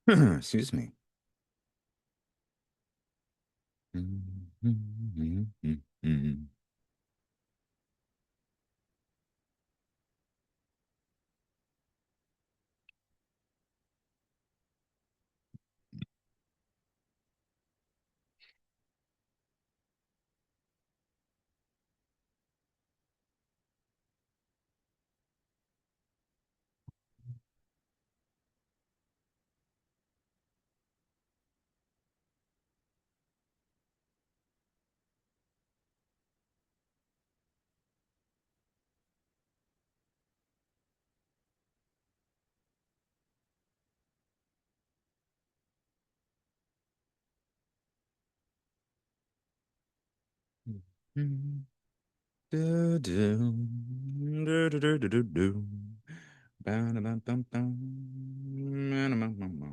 Excuse me. Do, do, do, do, do, do, do, do. Ba-da-ba-bum-bum. Ma-na-ma-ma-ma.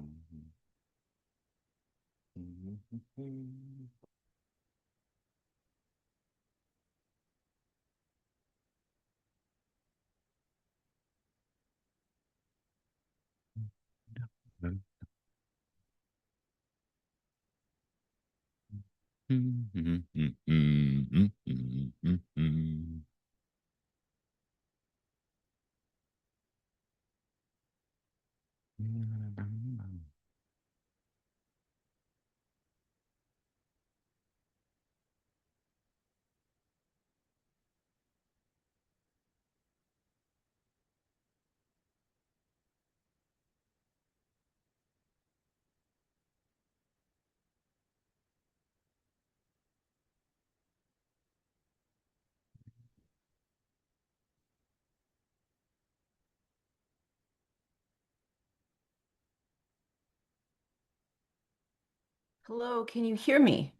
Hello, can you hear me?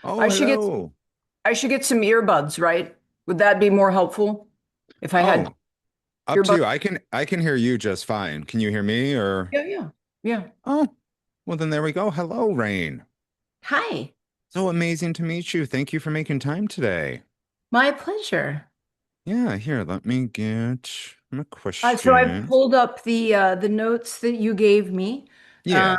Oh, I should get hello. I should get some earbuds, right? Would that be more helpful if I had Oh, up to earbuds? you. I can hear you just fine. Can you hear me or? Yeah, yeah. Yeah. Oh, well then there we go. Hello, Rain. Hi. So amazing to meet you. Thank you for making time today. My pleasure. Yeah, here, let me get my So I questions. pulled up the notes that you gave me Yeah.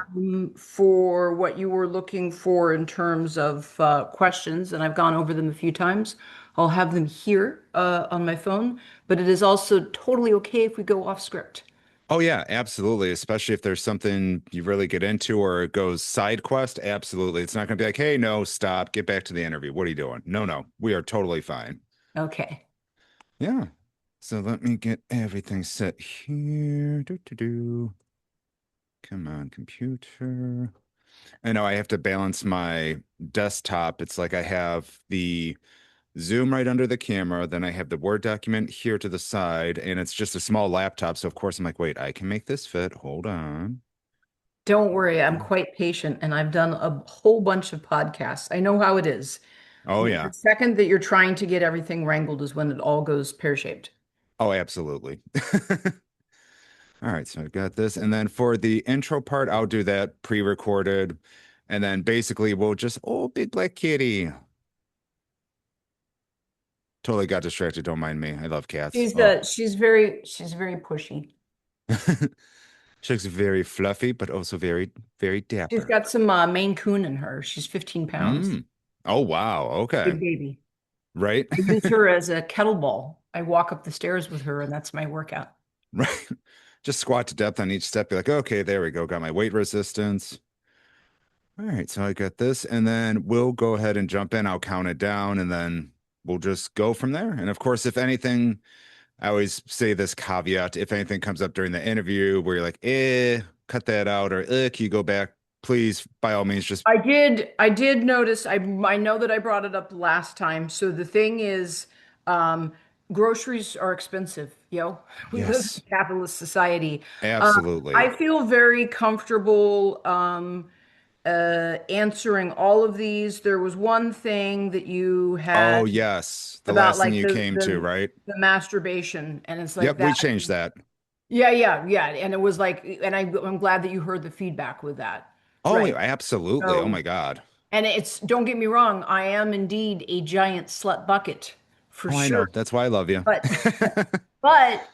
for what you were looking for in terms of questions, and I've gone over them a few times. I'll have them here on my phone, but it is also totally okay if we go off script. Oh yeah, absolutely. Especially if there's something you really get into or it goes side quest, absolutely. It's not going to be like, hey, no, stop, get back to the interview. What are you doing? No, no, we are totally fine. Okay. Yeah. So let me get everything set here. Do, do, do. Come on, computer. I know I have to balance my desktop. It's like I have the Zoom right under the camera, then I have the Word document here to the side, and it's just a small laptop. So of course I'm like, wait, I can make this fit. Hold on. Don't worry, I'm quite patient and I've done a whole bunch of podcasts. I know how it is. Oh The yeah. second that you're trying to get everything wrangled is when it all goes pear-shaped. Oh, absolutely. All right, so I've got this. And then for the intro part, I'll do that pre-recorded. And then basically we'll just, oh, big black kitty. Totally got distracted. Don't mind me. I love cats. Oh. She's very pushy. She looks very fluffy, but also very, very She's dapper. got some Maine Coon in her. She's 15 pounds. Mm. Oh, wow. Okay. Big baby. Right. I use her as a kettlebell. I walk up the stairs with her and that's my workout. Right. Just squat to depth on each step. Be like, okay, there we go. Got my weight resistance. All right, so I got this, and then we'll go ahead and jump in. I'll count it down, and then we'll just go from there. And of course, if anything, I always say this caveat, if anything comes up during the interview where you're like, cut that out, or can you go back please, by all means, just I did notice, I know that I brought it up last time. So the thing is, um, groceries are expensive, yo. We live in yes, a capitalist society. Uh, absolutely. I feel very comfortable answering all of these. There was one thing that you Oh, had yes. The about last thing like you came to, right? the masturbation, and it's like Yep, that. we changed that. Yeah, yeah, yeah. And it was like, and I'm glad that you heard the feedback with that. Oh, Right. yeah, absolutely. Oh So, my God. and it's, don't get me wrong, I am indeed a giant slut bucket for Oh, I sure. know. That's why I love you. But, but,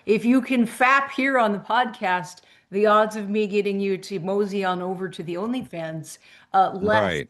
if you can fap here on the podcast, the odds of me getting you to mosey on over to the OnlyFans, less. Right.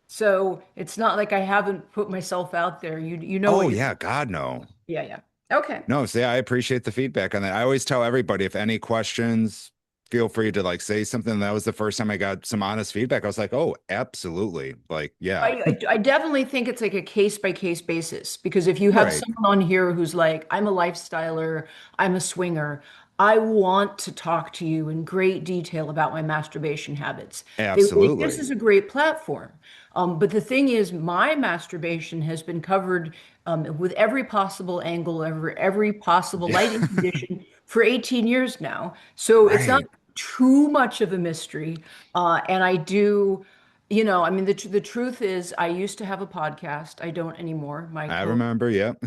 So it's not like I haven't put myself out there. You know what Oh, you're, yeah. God, no. yeah, yeah. Okay. No, see, I appreciate the feedback on that. I always tell everybody if any questions, feel free to like say something. That was the first time I got some honest feedback. I was like, oh, absolutely. Like, yeah. I definitely think it's like a case by case basis because if you have Right. someone on here who's like, I'm a lifestyler, I'm a swinger, I want to talk to you in great detail about my masturbation habits. They would be like, this Absolutely. is a great platform. But the thing is, my masturbation has been covered with every possible angle, every possible Yeah. lighting condition for 18 years now. So it's not Right. too much of a mystery. And I do. I mean, the truth is, I used to have a podcast. I don't anymore. My I co remember. Yep.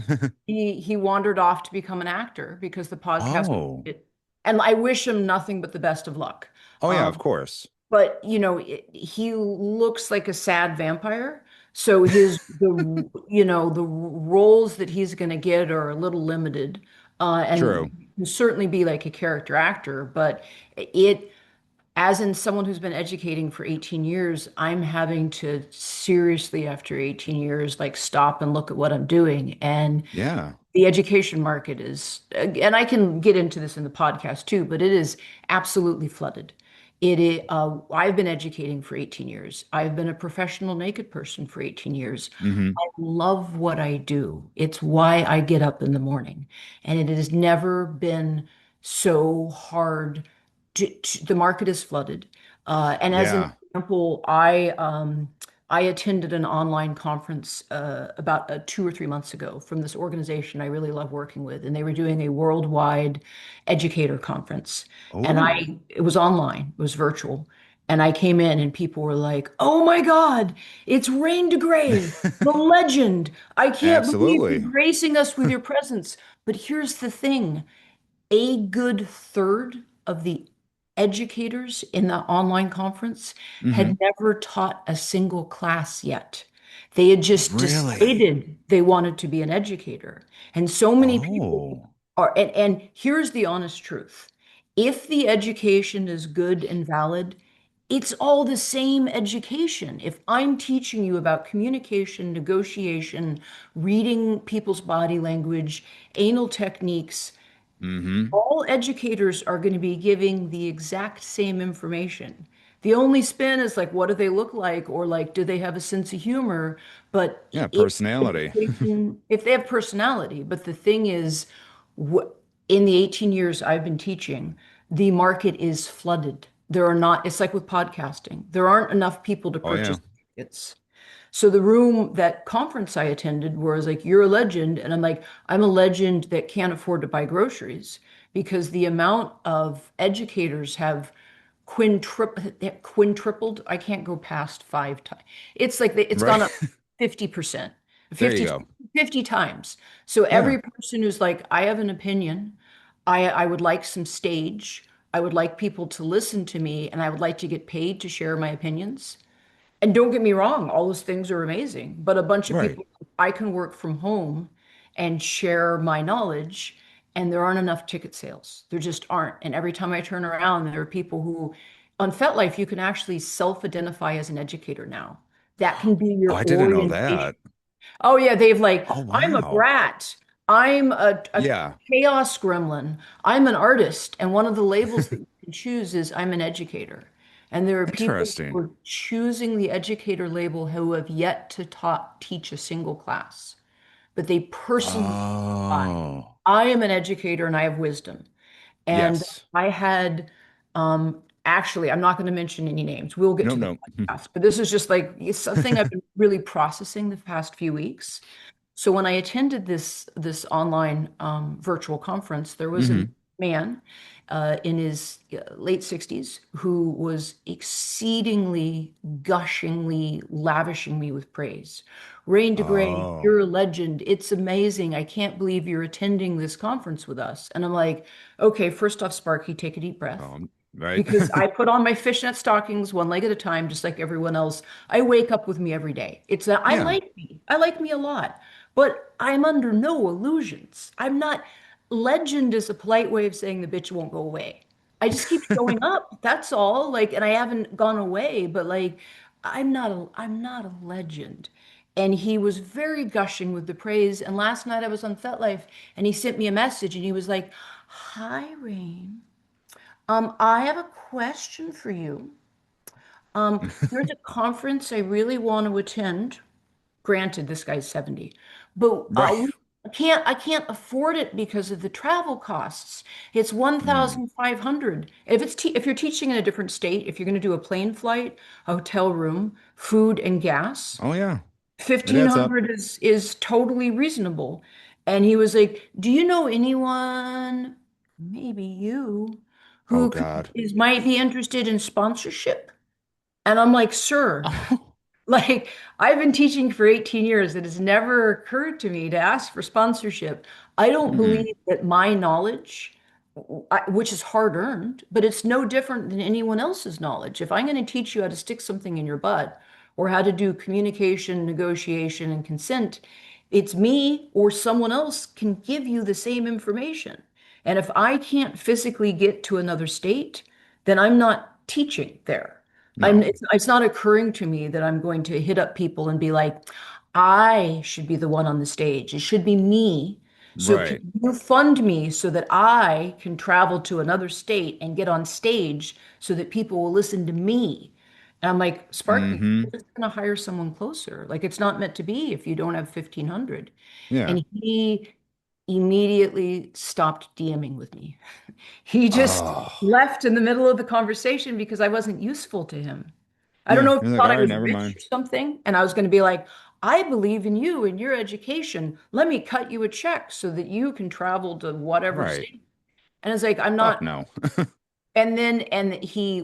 he wandered off to become an actor because the podcast Oh. and I wish him nothing but the best of luck. Oh, yeah, of Um, course. but he looks like a sad vampire. So the roles that he's going to get are a little limited, and True. can certainly be like a character actor. But it as in someone who's been educating for 18 years, I'm having to seriously, after 18 years, like stop and look at what I'm doing. And Yeah. the education market is, and I can get into this in the podcast too, but it is absolutely flooded. I've been educating for 18 years. I've been a professional naked person for 18 years. Hmm. I love what I do. It's why I get up in the morning. And it has never been so hard the market is flooded. And as an Yeah. example, I attended an online conference about 2 or 3 months ago from this organization I really love working with, and they were doing a worldwide educator conference. And Oh, it was online, it was virtual. And I came in and people were like, "Oh my God, it's Rain DeGrey, the legend. I can't believe you're absolutely. gracing us with your presence." But here's the thing, a good third of the educators in the online conference Hmm. had never taught a single class yet. They had just Really? decided they wanted to be an educator. And so many people Oh, and here's the honest truth. If the education is good and valid, it's all the same education. If I'm teaching you about communication, negotiation, reading people's body language, anal techniques, hmm. all educators are going to be giving the exact same information. The only spin is like, what do they look like? Or like, do they have a sense of humor? But Yeah, personality. if they have personality, but the thing is, in the 18 years I've been teaching, the market is flooded. There are not, it's like with podcasting, there aren't enough people to Oh, yeah. purchase tickets. So the room, that conference I attended, was like, "You're a legend," and I'm like, "I'm a legend that can't afford to buy groceries," because the amount of educators have quintupled. I can't go past 5 times. It's like it's Right. gone up 50%, There you 50, go. 50 times. So Yeah. every person who's like, "I have an opinion. I would like some stage. I would like people to listen to me, and I would like to get paid to share my opinions." And don't get me wrong, all those things are amazing, but a bunch of Right. people, I can work from home and share my knowledge, and there aren't enough ticket sales. There just aren't. And every time I turn around, there are people who, on FetLife, you can actually self-identify as an educator now. That can be Oh, your I didn't know orientation. that. Oh yeah, they've like, Oh, I'm a wow. brat. I'm a Yeah. chaos gremlin. I'm an artist. And one of the labels that you can choose is I'm an educator. And there are people who Interesting. are choosing the educator label who have yet to teach a single class, but they personally, Oh, I am an educator and I have wisdom. And yes. I had actually, I'm not going to mention any names. We'll get No, to the no. podcast, but this is just like it's something I've been really processing the past few weeks. So when I attended this online virtual conference, there was a Hmm. man in his late 60s who was exceedingly, gushingly lavishing me with praise. Rain DeGrey, Oh, you're a legend. It's amazing. I can't believe you're attending this conference with us. And I'm like, okay, first off, Sparky, take a deep breath right. because I put on my fishnet stockings one leg at a time, just like everyone else. I wake up with me every day. It's that I Yeah. like me. I like me a lot, but I'm under no illusions. I'm not. Legend is a polite way of saying the bitch won't go away. I just keep showing up. That's all. Like, and I haven't gone away, but like, I'm not a legend. And he was very gushing with the praise. And last night I was on FetLife and he sent me a message and he was like, "Hi, Rain. I have a question for you. There's a conference I really want to attend. Granted, this guy's 70, but Right. I can't afford it because of the travel costs. It's Mm. 1,500. If you're teaching in a different state, if you're going to do a plane flight, a hotel room, food and gas, Oh, yeah. It adds up. 1,500 is totally reasonable." And he was like, "Do you know anyone, maybe you, Oh, who God. might be interested in sponsorship?" And I'm like, "Sir, Oh. like I've been teaching for 18 years. It has never occurred to me to ask for sponsorship. I don't Mm-mm. believe that my knowledge, which is hard earned, but it's no different than anyone else's knowledge. If I'm going to teach you how to stick something in your butt or how to do communication, negotiation, and consent, it's me or someone else can give you the same information. And if I can't physically get to another state, then I'm not teaching there. No. It's not occurring to me that I'm going to hit up people and be like, I should be the one on the stage. It should be me. So can Right. you fund me so that I can travel to another state and get on stage so that people will listen to me? And I'm like, Sparky, Hmm. we're just going to hire someone closer. Like it's not meant to be if you don't have 1,500. Yeah. And he immediately stopped DMing with me. He just Oh. left in the middle of the conversation because I wasn't useful to him. I don't Yeah. know if he You're like, thought all I right, was never rich mind. or something, and I was going to be like, I believe in you and your education. Let me cut you a check so that you can travel to whatever Right. state. And it's like, I'm Fuck not. no. And he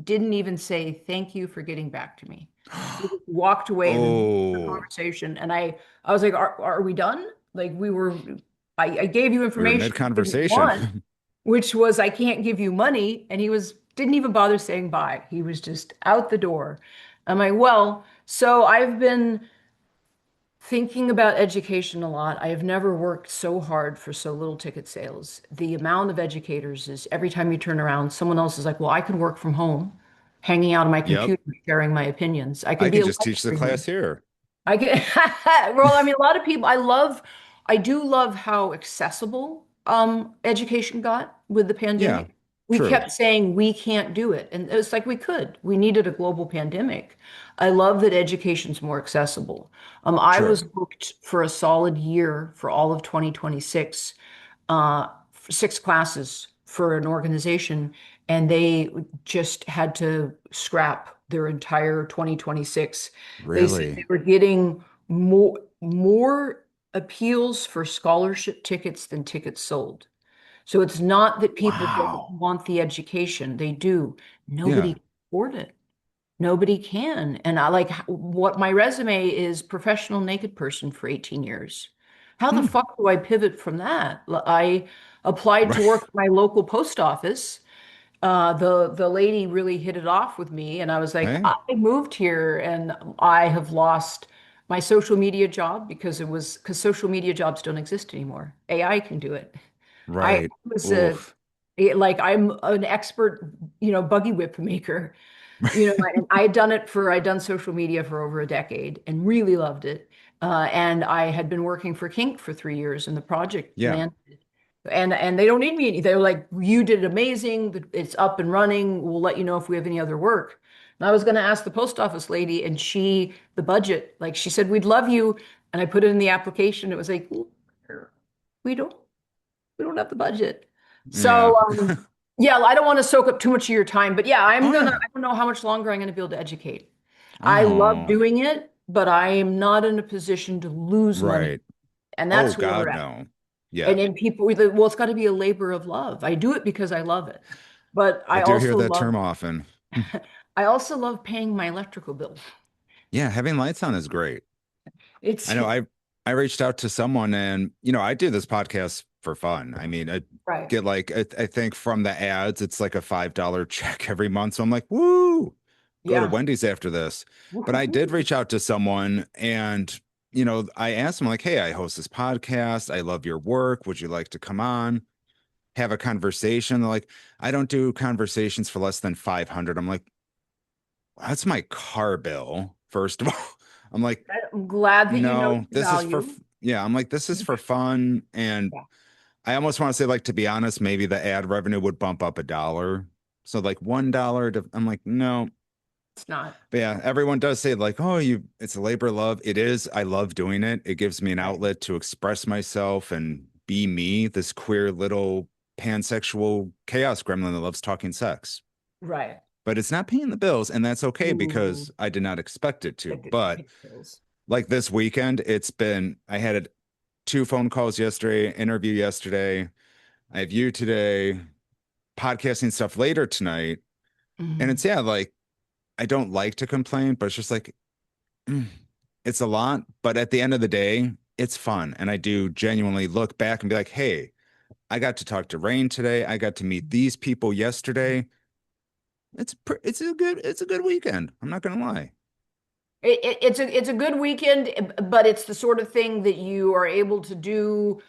didn't even say thank you for getting back to me. He just walked away in the middle of the Oh, conversation, and I was like, are we done? Like I gave you we were information you didn't want, mid-conversation. which was I can't give you money, and he was didn't even bother saying bye. He was just out the door. I'm like, well, so I've been thinking about education a lot. I have never worked so hard for so little ticket sales. The amount of educators is every time you turn around, someone else is like, well, I can work from home, hanging out on my Yep. computer, sharing my opinions. I can I be could a just teach the lecturer here. class here. I get well, I mean, a lot of people I do love how accessible education got with the Yeah. pandemic. We True. kept saying we can't do it. And it's like we could. We needed a global pandemic. I love that education's more accessible. I was True. booked for a solid year for all of 2026, for 6 classes for an organization, and they just had to scrap their entire 2026. They said they Really? were getting more appeals for scholarship tickets than tickets sold. So it's not that people don't Wow. want the education. They do. Yeah. Nobody can afford it. Nobody can. And I like what my resume is professional naked person for 18 years. How the Hmm. fuck do I pivot from that? I applied to Right. work at my local post office. The lady really hit it off with me, and I was like, Hey. I moved here and I have lost my social media job because social media jobs don't exist anymore. AI can do it. I Right. was Oof. like I'm an expert, buggy whip maker. And I'd done social media for over a decade and really loved it. And I had been working for Kink for 3 years, and the project Yeah. landed. And they don't need me. They're like, you did amazing. It's up and running. We'll let you know if we have any other work. And I was going to ask the post office lady, and the budget, like she said, we'd love you. And I put it in the application. It was like, we don't, we don't have the budget. Yeah. So, Yeah, I don't want to soak up too much of your time, but yeah, Oh yeah. I don't know how much longer I'm gonna be able to educate. I love Oh, doing it, but I am not in a position to lose money. right. And Oh that's where we're God, at. no. Yeah. And then people, well, it's got to be a labor of love. I do it because I love it. But I do hear that term often. Hmm. I also love paying my electrical bill. Yeah, having lights on is great. I It's know I reached out to someone and I do this podcast for fun. I mean, I right. get like I think from the ads, it's like a $5 check every month. So I'm like, woo, go to Yeah. Wendy's after this. But I did Woohoo. reach out to someone and I asked them like, hey, I host this podcast. I love your work. Would you like to come on, have a conversation? They're like, I don't do conversations for less than 500. I'm like, that's my car bill, first of all. I'm like, I'm glad that you know no, your this is for, value. yeah, I'm like, this is for fun. And Yeah, I almost want to say, like, to be honest, maybe the ad revenue would bump up $1. So, like, $1 to, I'm like, no. it's not. But yeah, everyone does say, like, oh, it's a labor of love. It is. I love doing it. It gives me an Right. outlet to express myself and be me, this queer little pansexual chaos gremlin that loves talking sex. Right. But it's not paying the bills, and that's okay Ooh, because I did not expect it to. But it feels. like this weekend, I had two phone calls yesterday, interview yesterday. I have you today, podcasting stuff later tonight. And Mhm. it's, yeah, like I don't like to complain, but it's just like, mm, it's a lot. But at the end of the day, it's fun. And I do genuinely look back and be like, hey, I got to talk to Rain today. I got to meet these people yesterday. It's a good weekend. I'm not gonna lie. It's a good weekend, but it's the sort of thing that you are able to do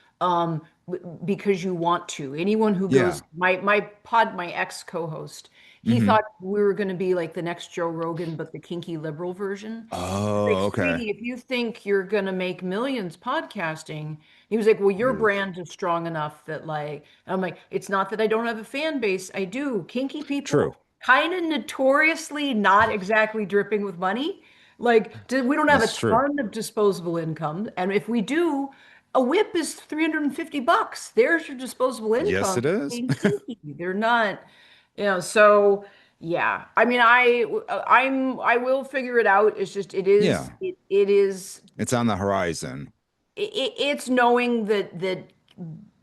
because you want to. Anyone who Yeah. goes, my ex co-host, he Hmm. thought we were going to be like the next Joe Rogan, but the kinky liberal version. He's like, Oh, okay. sweetie, if you think you're going to make millions podcasting, he was like, well, your Oof. brand is strong enough that like, I'm like, it's not that I don't have a fan base. I do. Kinky True. people, kind of notoriously not exactly dripping with money. Like, we don't have a This is true. ton of disposable income. And if we do, a whip is 350 bucks. There's your disposable Yes, income. it is. Being kinky. They're not, so yeah. I mean, I will figure it out. It's just, Yeah. it is It's on the horizon. it's knowing that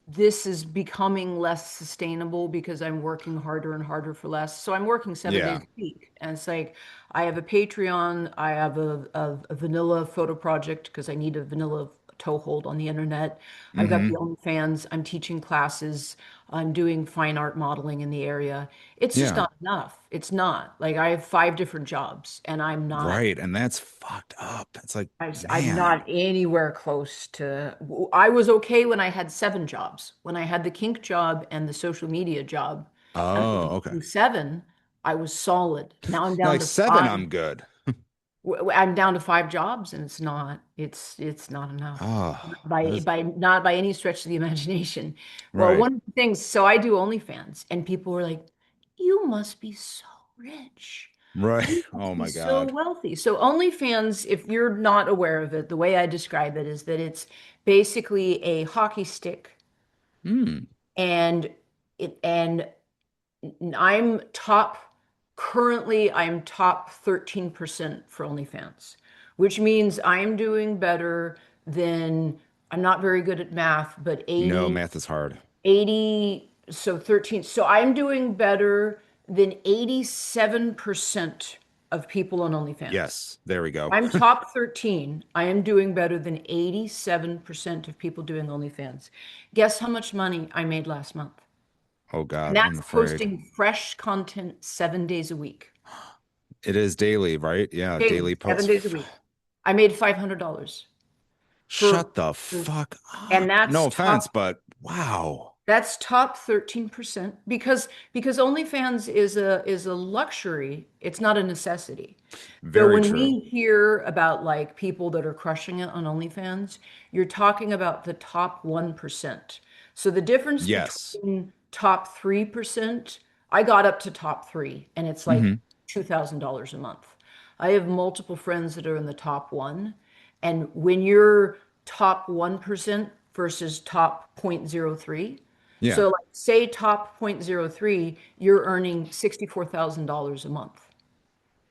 this is becoming less sustainable because I'm working harder and harder for less. So I'm working 7 days Yeah. a week. And it's like I have a Patreon, I have a vanilla photo project because I need a vanilla toehold on the internet. I've got the Hmm. OnlyFans, I'm teaching classes, I'm doing fine art modeling in the area. It's just Yeah. not enough. It's not. Like I have 5 different jobs and Right. And that's fucked up. It's like, I'm not man. anywhere close to. I was okay when I had 7 jobs. When I had the kink job and the social media job, and I was Oh, okay. doing 7, I was solid. Now I'm Yeah, down like to 7, 5. I'm good. I'm down to 5 jobs, and it's not enough Oh, that is not by any stretch of the imagination. Well, right. one of the things, so I do OnlyFans, and people were like, "You must be so rich." Right. You Oh must be my so God. wealthy. So OnlyFans, if you're not aware of it, the way I describe it is that it's basically a hockey stick Hmm. and and I'm top currently I'm top 13% for OnlyFans, which means I'm doing better than I'm not very good at math, but No, math is hard. 80, so 13. So I'm doing better than 87% of people on OnlyFans. Yes. There we go. I'm top 13. I am doing better than 87% of people doing OnlyFans. Guess how much money I made last month? Oh And God, I'm that's afraid. posting fresh content 7 days a week. It is daily, right? Yeah, Daily, daily 7 days a posts. week. I made $500 for, Shut the for fuck and up. No offense, but wow. that's top 13% because OnlyFans is a luxury. It's not a necessity. So Very when true. we hear about like people that are crushing it on OnlyFans, you're talking about the top 1%. So the difference Yes. between top 3%, I got up to top 3 and it's like Hmm. $2,000 a month. I have multiple friends that are in the top 1, and when you're top 1% versus top 0.03, Yeah. So, like, say top 0.03, you're earning $64,000 a month.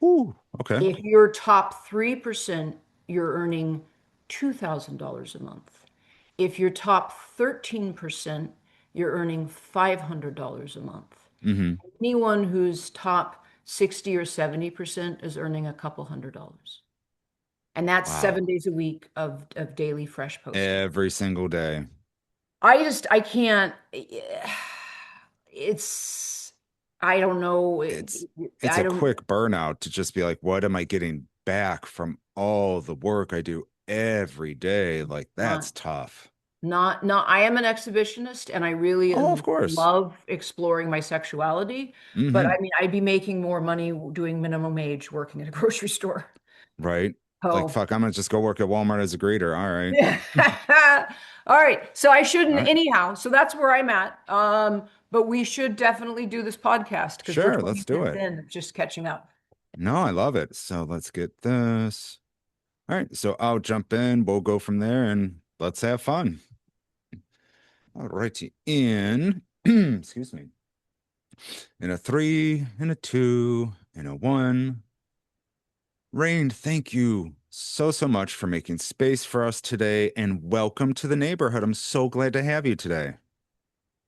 Ooh, okay. If you're top 3%, you're earning $2,000 a month. If you're top 13%, you're earning $500 a month. Hmm. Anyone who's top 60 or 70% is earning a couple $100. And that's Wow. 7 days a week of daily fresh posting. Every single day. I can't, it's, I don't know. It's it's I a don't, quick burnout to just be like, what am I getting back from all the work I do every day? Like not, that's tough. I am an exhibitionist and I really Oh, of course. love exploring my sexuality. But I Hmm. mean, I'd be making more money doing minimum wage working at a grocery store. Right. Like, Oh, fuck, I'm gonna just go work at Walmart as a greeter. All right. yeah. All right. So I shouldn't All right. anyhow. So that's where I'm at. But we should definitely do this podcast because we're Sure, 20 let's do minutes it. in, just catching up. No, I love it. So let's get this. All right. So I'll jump in. We'll go from there and let's have fun. All righty. In, excuse me, in a three, in a two, in a one. Rain, thank you so much for making space for us today and welcome to the neighborhood. I'm so glad to have you today.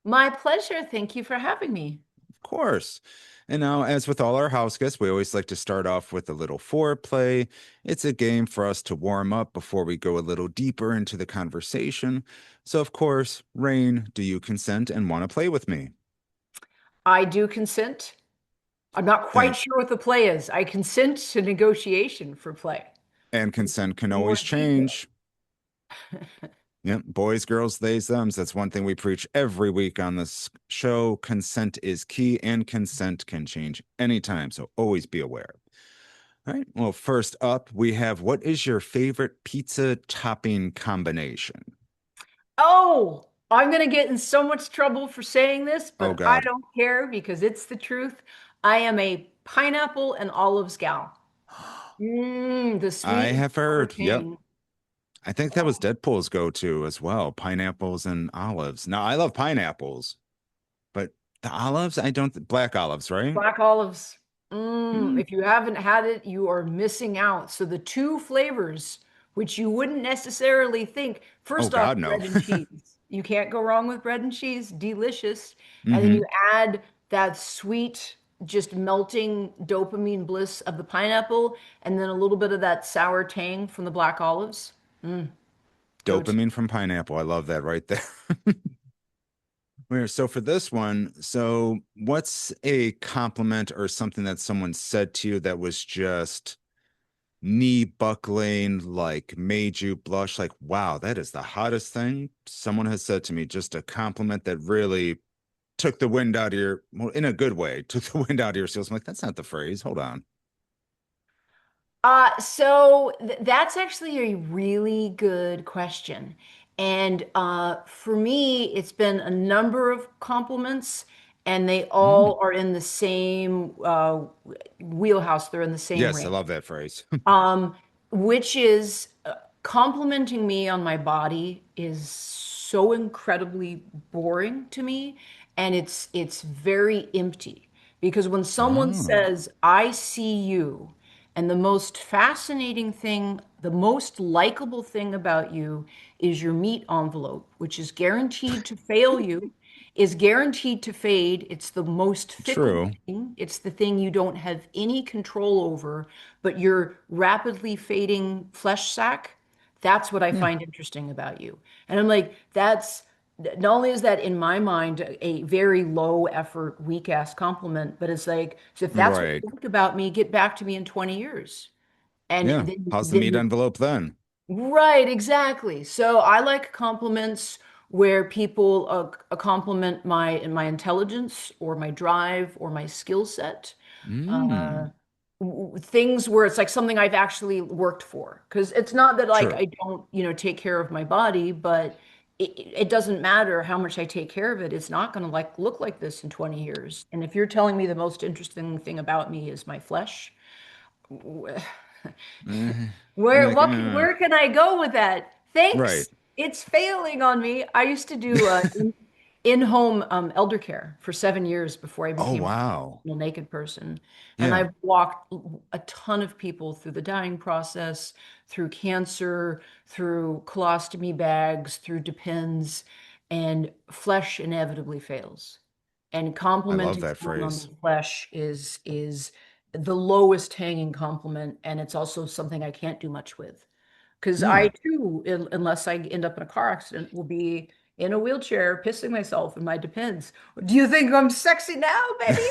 My pleasure. Thank you for having me. Of course. And now, as with all our house guests, we always like to start off with a little foreplay. It's a game for us to warm up before we go a little deeper into the conversation. So, of course, Rain, do you consent and want to play with me? I do consent. I'm not quite Thank. sure what the play is. I consent to negotiation for play. And consent can More always detail. change. Yep. Boys, girls, theys, thems. That's one thing we preach every week on this show. Consent is key and consent can change anytime. So always be aware. All right. Well, first up, we have what is your favorite pizza topping combination? Oh, I'm going to get in so much trouble for saying this, Oh, but I God. don't care because it's the truth. I am a pineapple and olives gal. The I sweet and have sour heard. Yep. tang. I think that was Deadpool's go-to as well. Pineapples and olives. Now, I love pineapples, but the olives, I don't, black olives, right? Black olives. Mm. If you haven't had it, you are missing out. So the two flavors, which you wouldn't necessarily think, Oh, first off, God, no. bread and cheese. You can't go wrong with bread and cheese. Delicious. And then you Hmm. add that sweet, just melting dopamine bliss of the pineapple, and then a little bit of that sour tang from the black olives. Go to. Dopamine from pineapple. I love that right there. Where so for this one, so what's a compliment or something that someone said to you that was just knee buckling, like made you blush, like, wow, that is the hottest thing someone has said to me. Just a compliment that really took the wind out of your, well, in a good way, took the wind out of your sails. I'm like, that's not the phrase. Hold on. So that's actually a really good question. And for me, it's been a number of compliments, and they Mm. all are in the same wheelhouse. They're in the same Yes, I range. love that phrase. Um, which is complimenting me on my body is so incredibly boring to me, and it's very empty because when someone Oh, says, "I see you," and the most fascinating thing, the most likable thing about you is your meat envelope, which is guaranteed to fail you, is guaranteed to fade. It's the most fickle true. thing. It's the thing you don't have any control over, but your rapidly fading flesh sac, that's what I Yeah. find interesting about you. And I'm like, that's not only is that in my mind a very low effort, weak ass compliment, but it's like, so if that's what Right. you like about me, get back to me in 20 years. And Yeah. How's the meat then envelope then? right, exactly. So I like compliments where people compliment my intelligence or my drive or my skill set. Uh, Mm, things where it's like something I've actually worked for. Because it's not that like true. I don't, take care of my body, but it doesn't matter how much I take care of it. It's not going to like look like this in 20 years. And if you're telling me the most interesting thing about me is my flesh, Eh, you're Where like, where can I go with that? right. Thanks. It's failing on me. I used to do in-home elder care for 7 years before I Oh, became a wow. professional naked person. And Yeah, I've walked a ton of people through the dying process, through cancer, through colostomy bags, through depends, and flesh inevitably fails. And I love complimenting that someone on phrase. the flesh is the lowest hanging compliment, and it's also something I can't do much with. Because I Yeah. too, unless I end up in a car accident, will be in a wheelchair pissing myself in my Depends. Do you think I'm sexy now, baby?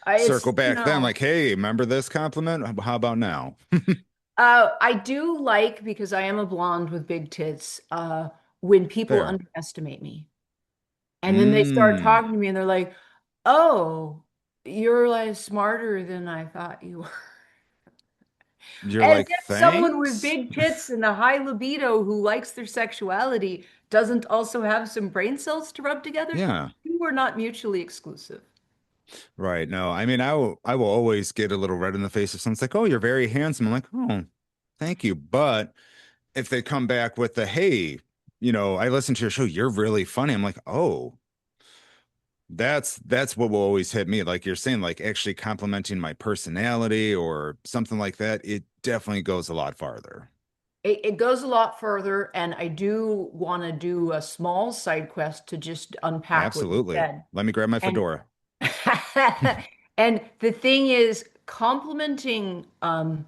It's, Circle back then, like, hey, remember this compliment? How about now? I do like, because I am a blonde with big tits, when people Fair. underestimate me. And then they start Mm. talking to me and they're like, oh, you're like smarter than I thought you were. You're As like, if someone with thanks? big tits and a high libido who likes their sexuality doesn't also have some brain cells to rub together. Yeah. You are not mutually exclusive. Right. No, I mean, I will always get a little red in the face if someone's like, "Oh, you're very handsome." I'm like, "Oh, thank you." But if they come back with the, "Hey, I listened to your show. You're really funny." I'm like, "Oh, that's what will always hit me." Like you're saying, like actually complimenting my personality or something like that, it definitely goes a lot farther. It goes a lot further, and I do want to do a small side quest to just unpack what you Absolutely. said. Let me grab my And fedora. and the thing is, complimenting, I'm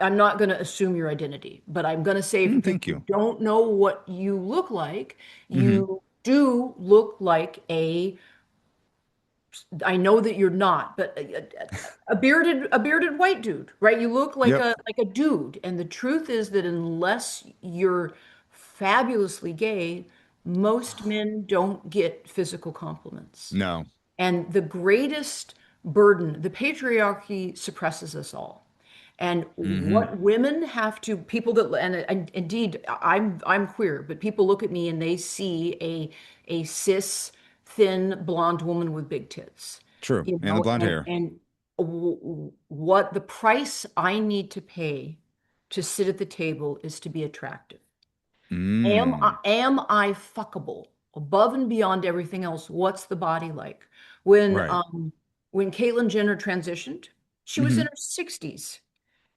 not going to assume your identity, but I'm going to say for people Thank who you. don't know what you look like, Hmm. you do look like I know that you're not, but a bearded white dude, right? You look Yep. like a dude. And the truth is that unless you're fabulously gay, most men don't get physical compliments. No. And the greatest burden, the patriarchy suppresses us all. And Hmm. what women have to, people that, and indeed, I'm queer, but people look at me and they see a cis, thin, blonde woman with big tits, True. you And the know, blonde and hair. what the price I need to pay to sit at the table is to be attractive. Mm. Am I fuckable above and beyond everything else? What's the body like? When Right. um when Caitlyn Jenner transitioned, she was in Hmm. her 60s.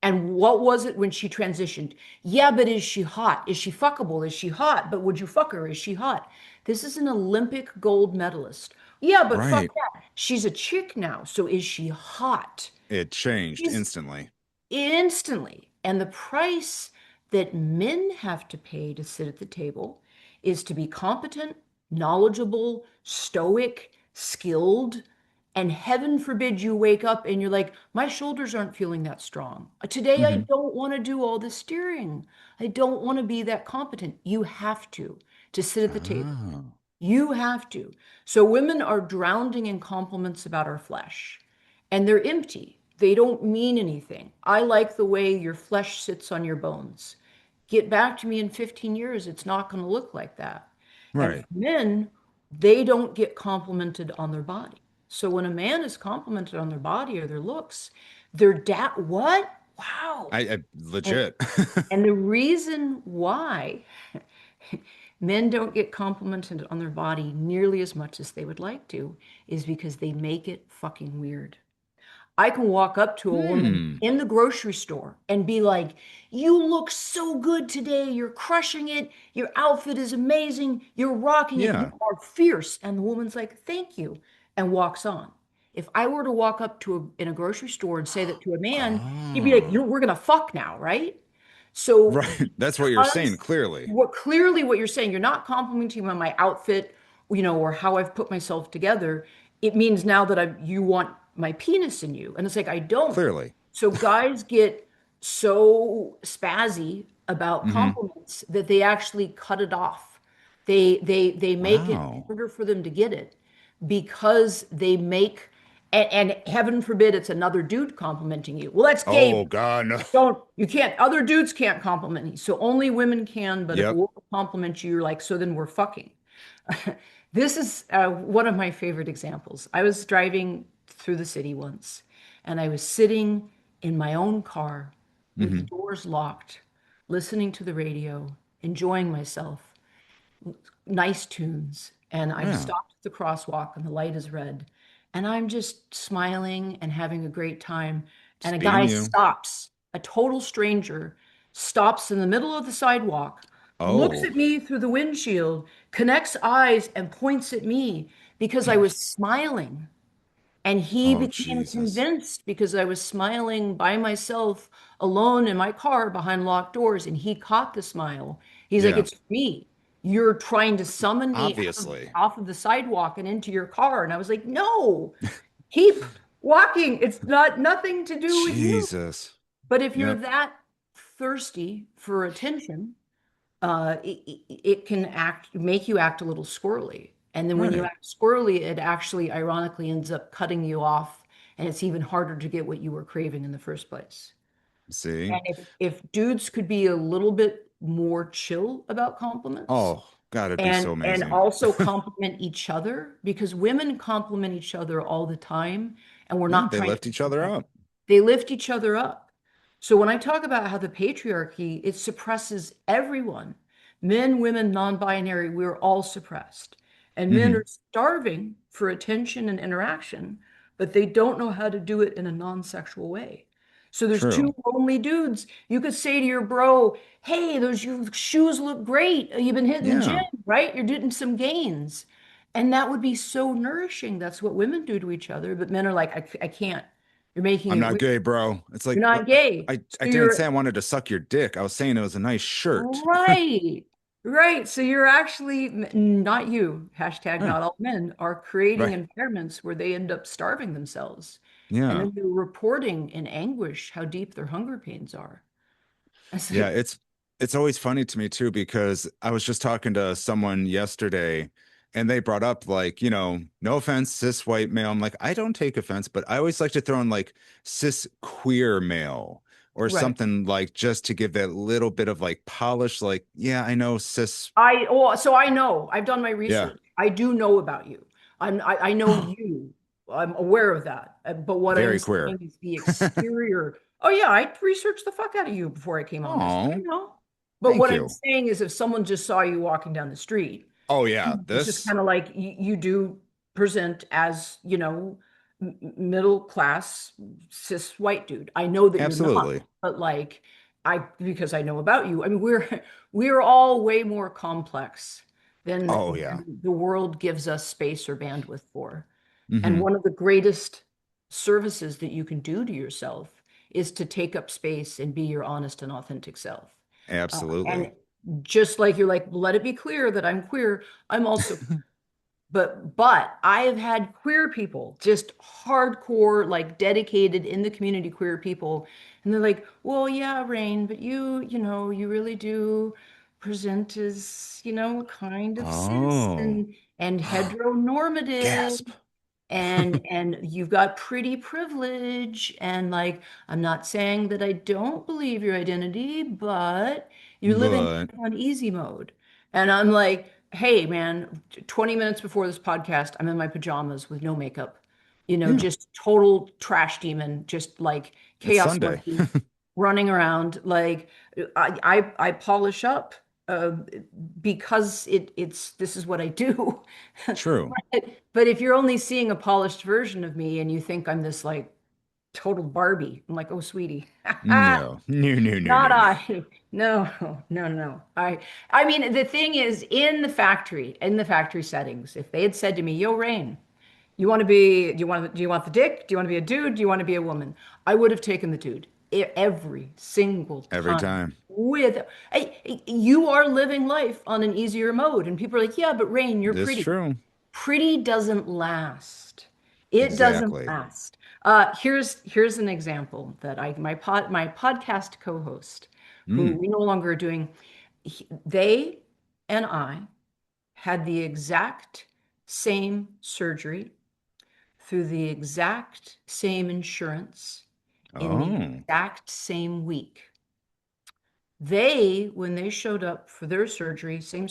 And what was it when she transitioned? Yeah, but is she hot? Is she fuckable? Is she hot? But would you fuck her? Is she hot? This is an Olympic gold medalist. Yeah, but fuck Right. that. She's a chick now. So is she hot? It changed She's instantly. instantly. And the price that men have to pay to sit at the table is to be competent, knowledgeable, stoic, skilled. And heaven forbid you wake up and you're like, my shoulders aren't feeling that strong. Today, I Hmm. don't want to do all the steering. I don't want to be that competent. You have to sit at the table. Oh. You have to. So women are drowning in compliments about our flesh, and they're empty. They don't mean anything. I like the way your flesh sits on your bones. Get back to me in 15 years, it's not going to look like that. And for Right. men, they don't get complimented on their body. So when a man is complimented on their body or their looks, they're what? Wow. I And legit. and the reason why men don't get complimented on their body nearly as much as they would like to is because they make it fucking weird. I can walk up to a woman Hmm. in the grocery store and be like, you look so good today. You're crushing it. Your outfit is amazing. You're rocking it. You Yeah. are fierce. And the woman's like, thank you, and walks on. If I were to walk up in a grocery store and say that to a man, he'd be like, Oh. we're going to fuck now, right? So Right. That's what you're saying, because clearly. what you're saying, you're not complimenting me on my outfit, or how I've put myself together. It means now that you want my penis in you. And it's like, I don't. Clearly. So guys get so spazzy about Hmm. compliments that they actually cut it off. They make it Wow. harder for them to get it because they make and heaven forbid it's another dude complimenting you. Well, that's gay. Oh God, no. You can't, other dudes can't compliment me. So only women can, but if a Yep. woman compliments you, you're like, so then we're fucking. This is one of my favorite examples. I was driving through the city once and I was sitting in my own car with the Hmm. doors locked, listening to the radio, enjoying myself, nice tunes. And I've Yeah. stopped at the crosswalk and the light is red. And I'm just smiling and having a great time. And Just a being guy you. stops, a total stranger, stops in the middle of the sidewalk, looks Oh. at me through the windshield, connects eyes, and points at me because I was smiling. And he Oh, became Jesus. convinced because I was smiling by myself alone in my car behind locked doors. And he caught the smile. He's like, Yeah. it's me. You're trying to summon me Obviously. off of the sidewalk and into your car. And I was like, no, keep walking. It's not nothing to do with you. Jesus. But if you're Yep. that thirsty for attention, it can make you act a little squirrely. And then when you Right. act squirrely, it actually ironically ends up cutting you off, and it's even harder to get what you were craving in the first place. See? And if dudes could be a little bit more chill about compliments Oh, God, it'd be so and amazing. also compliment each other, because women compliment each other all the time, and we're Yeah, not they trying to lift be each other competitive. up. They lift each other up. So when I talk about how the patriarchy, it suppresses everyone, men, women, non-binary, we're all suppressed. And men are Hmm. starving for attention and interaction, but they don't know how to do it in a non-sexual way. So there's True. two lonely dudes. You could say to your bro, hey, those shoes look great. You've been hitting the gym, Yeah. right? You're doing some gains. And that would be so nourishing. That's what women do to each other. But men are like, I can't. You're making I'm it not weird. gay, bro. It's You're like, not gay. I So didn't say you're I wanted to suck your dick. I was saying it was a nice shirt. right. Right. So you're actually not you, hashtag Yeah. not all men, are creating Right. environments where they end up starving themselves. And Yeah. then they're reporting in anguish how deep their hunger pains are. It's Yeah, like, it's always funny to me too because I was just talking to someone yesterday and they brought up like, no offense, cis white male. I'm like, I don't take offense, but I always like to throw in like cis queer male or right. something like just to give that little bit of like polish, like, yeah, I know cis. So I know, I've done my Yeah. research. I do know about you. I know you. I'm aware of that. But what I'm Very queer. saying is the exterior. Oh yeah, I researched the fuck out of you before I came on this. I Oh, know. But thank what I'm you. saying is if someone just saw you walking down the street, Oh yeah, it's just this kind of like you do present as, middle class cis white dude. I know that you're not, absolutely. but like because I know about you. I mean, we're all way more complex Oh yeah. than the world gives us space or bandwidth for. And Hmm. one of the greatest services that you can do to yourself is to take up space and be your honest and authentic self. And Absolutely. just like you're like, let it be clear that I'm queer, I'm also, but I have had queer people, just hardcore, like dedicated in the community queer people. And they're like, well, yeah, Rain, but you really do present as, kind of cis Oh. and heteronormative Gasp. and you've got pretty privilege and like I'm not saying that I don't believe your identity, but you're living But on easy mode. And I'm like, hey man, 20 minutes before this podcast, I'm in my pajamas with no makeup, yeah, just total trash demon, just like it's chaos Sunday. monkey running around. Like I polish up uh, because it's this is what I do. True. But if you're only seeing a polished version of me and you think I'm this like total Barbie, I'm like, oh, sweetie, No. No, no, no, not no, no. I. No, no, no. I mean, the thing is, in the factory settings, if they had said to me, "Yo, Rain, do you want the dick? Do you want to be a dude? Do you want to be a woman?" I would have taken the dude every single Every time. time. You are living life on an easier mode, and people are like, "Yeah, but Rain, you're This pretty." true. Pretty doesn't last. It doesn't Exactly. last. Here's an example that my podcast co-host, who Mm. we no longer are doing, they and I had the exact same surgery through the exact same insurance in the Oh. exact same week. When they showed up for their surgery, same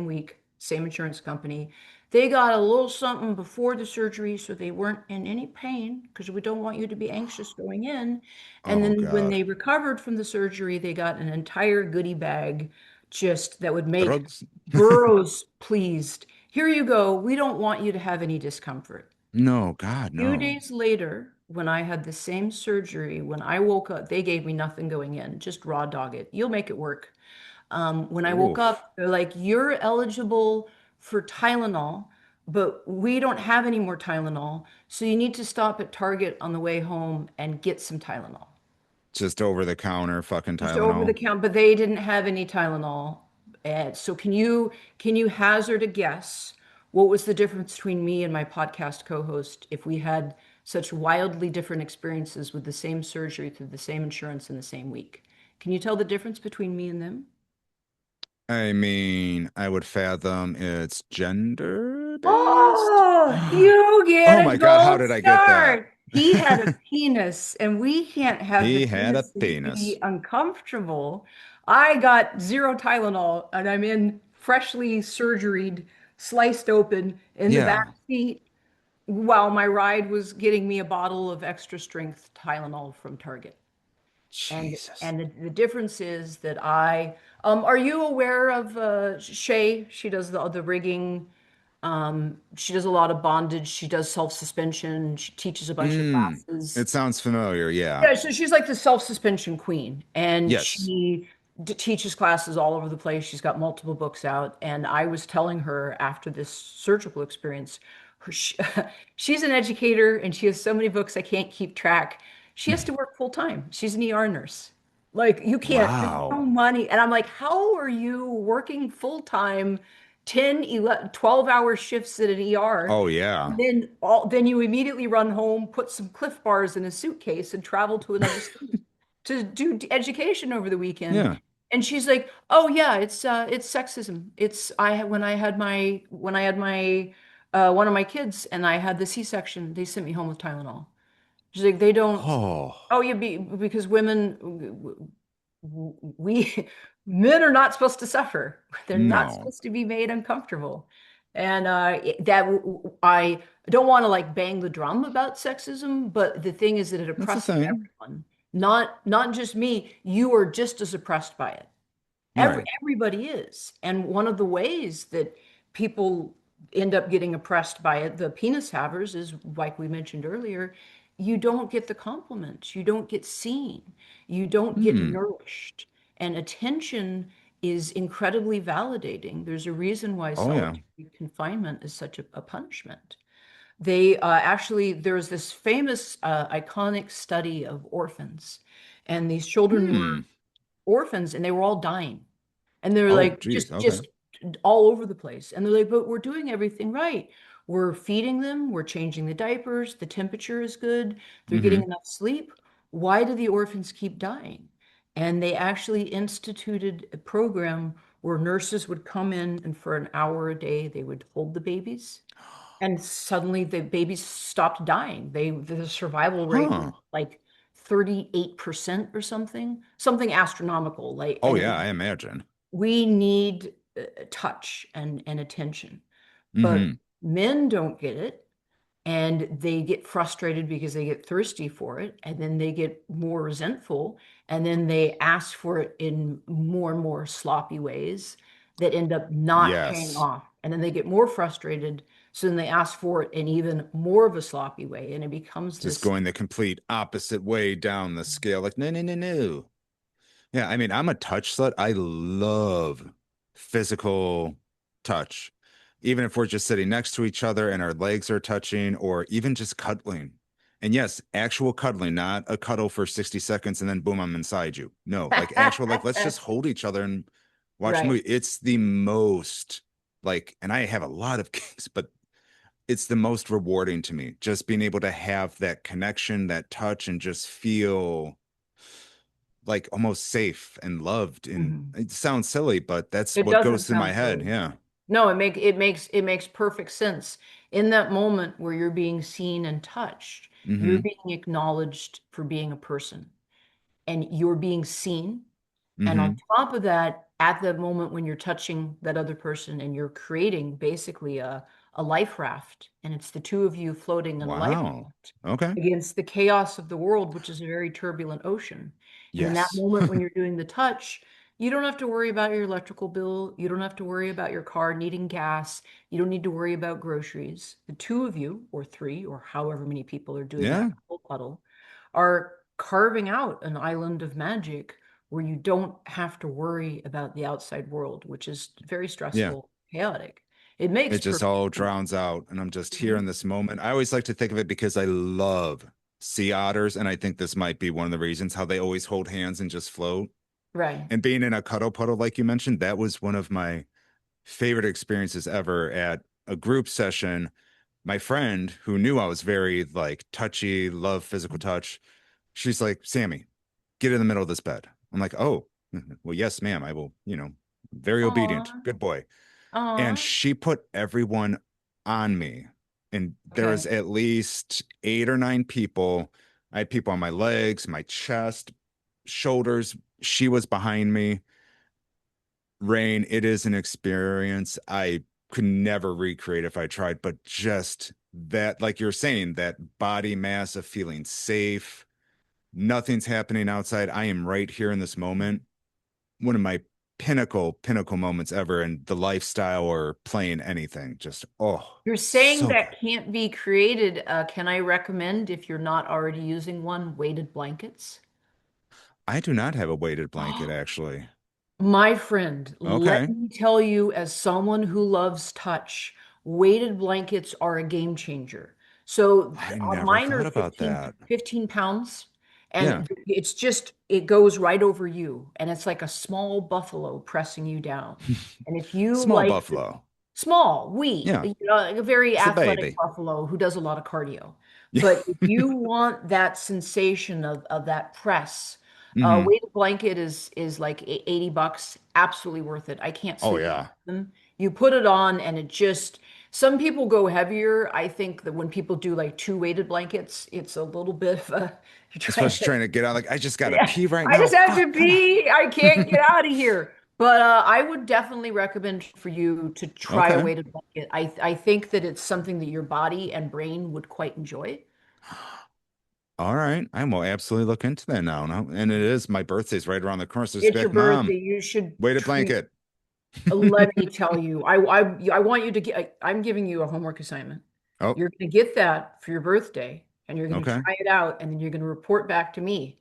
week, same insurance company, they got a little something before the surgery so they weren't in any pain because we don't want you to be anxious going in. And Oh then when God. they recovered from the surgery, they got an entire goodie bag just that would make Drugs. Burroughs pleased. here you go. We don't want you to have any discomfort. No, God, Few no. days later, when I had the same surgery, when I woke up, they gave me nothing going in, just raw dog it. You'll make it work. When I woke Oof. up, they're like, you're eligible for Tylenol, but we don't have any more Tylenol. So you need to stop at Target on the way home and get some Tylenol. Just over the counter fucking Just over the Tylenol. count, but they didn't have any Tylenol. And so can you hazard a guess what was the difference between me and my podcast co-host if we had such wildly different experiences with the same surgery through the same insurance in the same week? Can you tell the difference between me and them? I mean, I would fathom it's gender based. Oh, you Oh get my a God, how gold did I get that? star. He had a penis, and we can't have the He had a penis penis. be uncomfortable. I got zero Tylenol, and I'm in freshly surgeried, sliced open in the back Yeah. seat while my ride was getting me a bottle of extra strength Tylenol from Target. And Jesus. and the difference is that are you aware of Shay? She does the rigging. She does a lot of bondage. She does self-suspension. She teaches a bunch of classes. It sounds familiar. Yeah. Yeah, so she's like the self-suspension queen, and Yes. she teaches classes all over the place. She's got multiple books out, and I was telling her after this surgical experience, she's an educator, and she has so many books I can't keep track. She has to work full time. She's an ER nurse. Like you can't, there's no Wow. money. And I'm like, how are you working full time, 10, 11, 12-hour shifts at an ER? Oh yeah. Then you immediately run home, put some Cliff Bars in a suitcase, and travel to another state to do education over the weekend. Yeah. And she's like, "Oh yeah, it's sexism. It's when I had my one of my kids and I had the C-section, they sent me home with Tylenol." She's like, "They don't. Oh, Oh, you be because women we men are not supposed to suffer. They're not no. supposed to be made uncomfortable." And I don't want to like bang the drum about sexism, but the thing is that it That's a oppresses thing. everyone, not just me. You are just as oppressed by it. Right. Everybody is. And one of the ways that people end up getting oppressed by it, the penis havers, is like we mentioned earlier, you don't get the compliments, you don't get seen, you don't get Hmm. nourished. And attention is incredibly validating. There's a reason why Oh yeah. solitary confinement is such a punishment. There's this famous, iconic study of orphans, and these children were Hmm. orphans and they were all dying. And they're Oh, like geez. Okay. just all over the place. And they're like, but we're doing everything right. We're feeding them, we're changing the diapers, the temperature is good, they're getting Mm-hmm. enough sleep. Why do the orphans keep dying? And they actually instituted a program where nurses would come in and for an hour a day they would hold the babies and suddenly the babies stopped dying. The survival rate was Huh. like 38% or something astronomical. Like, Oh yeah, and I imagine. we need touch and attention, but Mm-hmm. men don't get it. And they get frustrated because they get thirsty for it, and then they get more resentful, and then they ask for it in more and more sloppy ways that end up not paying Yes. off. And then they get more frustrated, so then they ask for it in even more of a sloppy way, and it becomes Just this. going the complete opposite way down the scale. Like, no, no, no, no. Yeah, I mean, I'm a touch slut. I love physical touch. Even if we're just sitting next to each other and our legs are touching, or even just cuddling. And yes, actual cuddling, not a cuddle for 60 seconds and then boom, I'm inside you. No, like actual, like let's just hold each other and watch a Right. movie. It's the most like, and I have a lot of kinks, but it's the most rewarding to me. Just being able to have that connection, that touch, and just feel like almost safe and loved. And Mhm. it sounds silly, but that's It what doesn't goes through my sound head. silly. Yeah. No, it makes perfect sense. In that moment where you're being seen and touched, you're Mm-hmm. being acknowledged for being a person and you're being seen. And on Mm-hmm. top of that, at the moment when you're touching that other person and you're creating basically a life raft, and it's the two of you floating in a life Wow. raft Okay. against the chaos of the world, which is a very turbulent ocean. And in that Yes. moment when you're doing the touch, You don't have to worry about your electrical bill. You don't have to worry about your car needing gas. You don't need to worry about groceries. The two of you, or three, or however many people are doing that Yeah, couple puddle, are carving out an island of magic where you don't have to worry about the outside world, which is very yeah. stressful, chaotic. It makes It just perfect all sense. drowns out, and I'm just here Mhm. in this moment. I always like to think of it because I love sea otters, and I think this might be one of the reasons how they always hold hands and just float. Right. And being in a cuddle puddle, like you mentioned, that was one of my favorite experiences ever at a group session. My friend, who knew I was very like touchy, love physical touch, she's like, Sammie, get in the middle of this bed. I'm like, oh, well, yes, ma'am. I will, very obedient. Aw, Good boy. And aw. she put everyone on me. And there Okay. was at least 8 or 9 people. I had people on my legs, my chest, shoulders. She was behind me. Rain, it is an experience I could never recreate if I tried, but just that, like you're saying, that body mass of feeling safe, nothing's happening outside. I am right here in this moment. One of my pinnacle moments ever in the lifestyle or playing anything. Just, oh, You're saying so good. that can't be created. Can I recommend, if you're not already using one, weighted blankets? I do not have a weighted blanket, actually. My friend, let Okay. me tell you, as someone who loves touch, weighted blankets are a game changer. So I never mine are thought about that. 15 pounds, Yeah. and it's just, it goes right over you. And it's like a small buffalo pressing you down. And if you Small like buffalo. small, wee, Yeah. like a very It's a athletic baby. buffalo who does a lot of cardio. Yeah. But if you want that sensation of that press, Hmm. weighted blanket is like 80 bucks, absolutely worth it. I can't Oh, sleep without yeah. them. You put it on and it just, some people go heavier. I think that when people do like two weighted blankets, it's a little bit of a, you're trying Especially to, trying to get out. Like, I just got to yeah, pee right I now. just have Fuck. to Come on. pee. I can't get out of here. But I would definitely recommend for you to try a Okay. weighted blanket. I think that it's something that your body and brain would quite enjoy. All right. I will absolutely look into that now. And it is my birthday's right around the corner. So just be It's your like, birthday. Mom, You should weighted treat. blanket. Let me tell you, I want you to get. I'm giving you a homework assignment. Oh, You're going to get that for your birthday, and you're going to okay. try it out, and then you're going to report back to me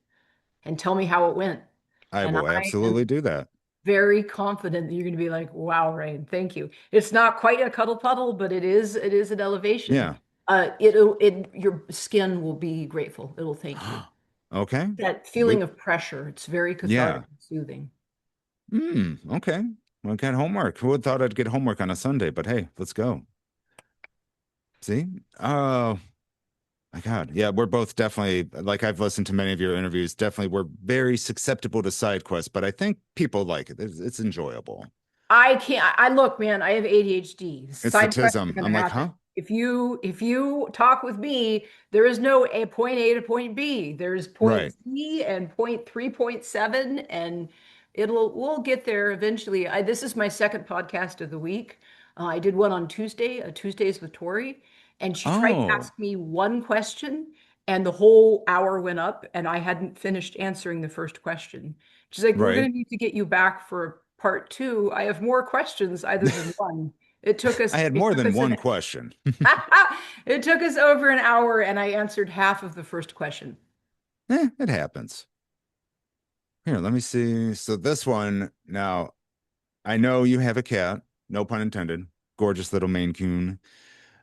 and tell me how it went. I And will I am absolutely do that. very confident that you're going to be like, wow, Rain, thank you. It's not quite a cuddle puddle, but it is an elevation. Yeah. Your skin will be grateful. It'll thank you. Okay. That We, feeling of pressure, it's very cathartic yeah. and soothing. Okay. Well, I got homework. Who would thought I'd get homework on a Sunday? But hey, let's go. See? Oh, my God. Yeah, we're both definitely, like I've listened to many of your interviews, definitely we're very susceptible to side quests, but I think people like it. It's enjoyable. I can't. I look, man. I have ADHD. It's the Side quests are tism. going to I'm like, happen. huh? If you talk with me, there is no a point A to point B. There's point Right. C and point 3.7, and we'll get there eventually. This is my second podcast of the week. I did one on Tuesday, Tuesdays with Tori, and she tried to Oh, ask me one question, and the whole hour went up, and I hadn't finished answering the first question. She's like, we're right. going to need to get you back for part two. I have more questions other than one. It took I us, had it more took than us one an, question. it took us over an hour and I answered half of the first question. It happens. Here, let me see. So this one, now, I know you have a cat, no pun intended, gorgeous little Maine Coon.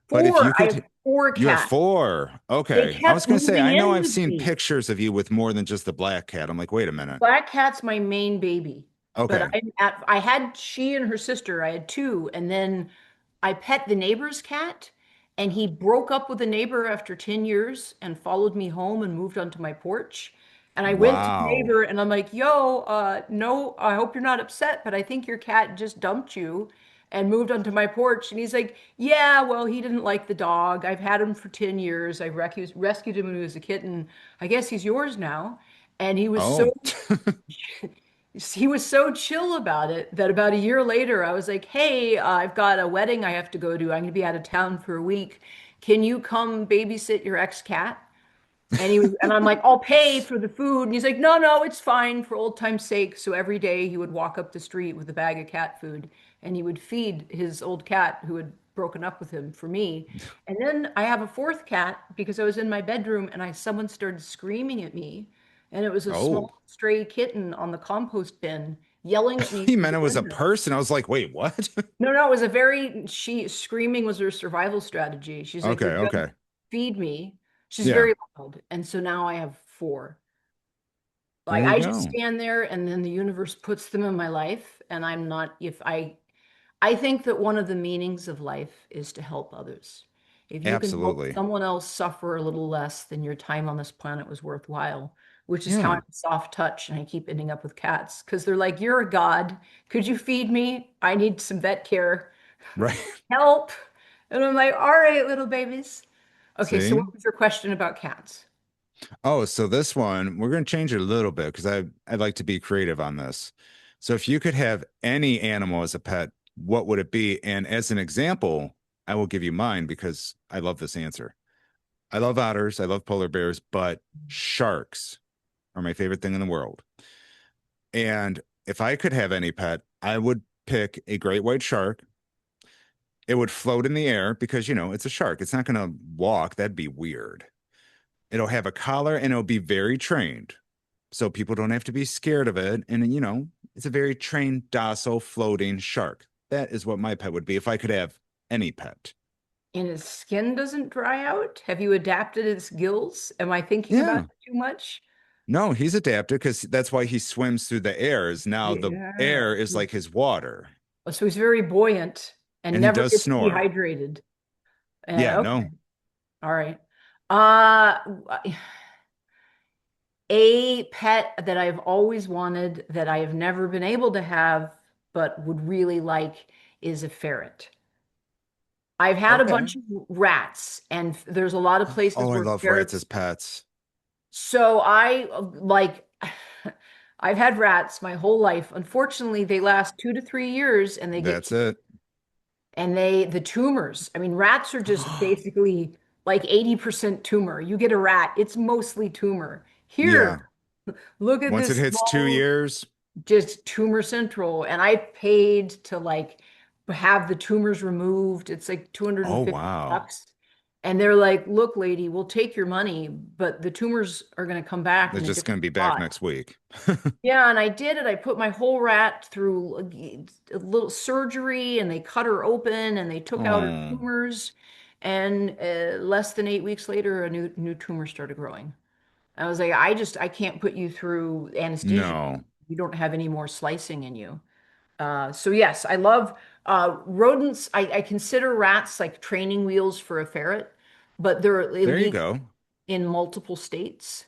But if you I have could, four you have cats. four. They Okay. I was kept going to say, moving I know in I've with seen me. pictures of you with more than just the black cat. I'm like, wait a minute. Black cat's my main baby, but Okay. I had she and her sister. I had two, and then I pet the neighbor's cat, and he broke up with the neighbor after 10 years and followed me home and moved onto my porch. And I went to the Wow. neighbor and I'm like, "Yo, no, I hope you're not upset, but I think your cat just dumped you and moved onto my porch." And he's like, "Yeah, well, he didn't like the dog. I've had him for 10 years. I rescued him when he was a kitten. I guess he's yours now." And Oh, he was so chill about it that about a year later, I was like, "Hey, I've got a wedding I have to go to. I'm going to be out of town for a week. Can you come babysit your ex cat?" And I'm like, I'll pay for the food. And he's like, no, no, it's fine for old time's sake. So every day he would walk up the street with a bag of cat food and he would feed his old cat who had broken up with him for me. And then I have a fourth cat because I was in my bedroom and someone started screaming at me. And it was a Oh, small stray kitten on the compost bin yelling at me he through meant the it was a window. person. I was like, wait, what? No, no, it was a very, she screaming was her survival strategy. She's like, Okay, they're gonna okay. feed me. She's Yeah, very loud. And so now I have four. there Like you I just go. stand there and then the universe puts them in my life. And I think that one of the meanings of life is to help others. If you can help Absolutely. someone else suffer a little less, then your time on this planet was worthwhile, which is how Yeah, I'm a soft touch and I keep ending up with cats because they're like, you're a god. Could you feed me? I need some vet care. right. Help. And I'm like, all right, little babies. Okay, so See? what was your question about cats? Oh, so this one, we're going to change it a little bit because I'd like to be creative on this. So if you could have any animal as a pet, what would it be? And as an example, I will give you mine because I love this answer. I love otters, I love polar bears, but sharks are my favorite thing in the world. And if I could have any pet, I would pick a great white shark. It would float in the air because, it's a shark. It's not going to walk. That'd be weird. It'll have a collar and it'll be very trained. So people don't have to be scared of it. And, it's a very trained, docile, floating shark. That is what my pet would be if I could have any pet. And his skin doesn't dry out? Have you adapted his gills? Am I thinking about Yeah. it too much? No, he's adapted because that's why he swims through the airs. Now the Yeah. air is like his water Oh, so he's very buoyant and and he never does gets snore. dehydrated. Yeah, Okay. no, All right. Uh, a pet that I've always wanted that I have never been able to have, but would really like is a ferret. I've had a okay. bunch of rats, and there's a lot of Oh, places I where love rats as ferrets. pets. So I like, I've had rats my whole life. Unfortunately, they last 2 to 3 years and they get That's it. the tumors. I mean, rats are just basically like 80% tumor. You get a rat, it's mostly tumor. Yeah. Here, look at Once it this hits two small, years, just tumor central. And I paid to like have the tumors removed. It's like oh 250 wow. bucks. And they're like, look, lady, we'll take your money, but the tumors are going to come back They're in a just different gonna be back spot. next week. Yeah, and I did it. I put my whole rat through a little surgery and they cut her open and they took out her Oh, tumors. And less than 8 weeks later, a new tumor started growing. I was like, I can't put you through anesthesia. no. You don't have any more slicing in you. So yes, I love rodents. I consider rats like training wheels for a ferret, but they're There you illegal go. in multiple states.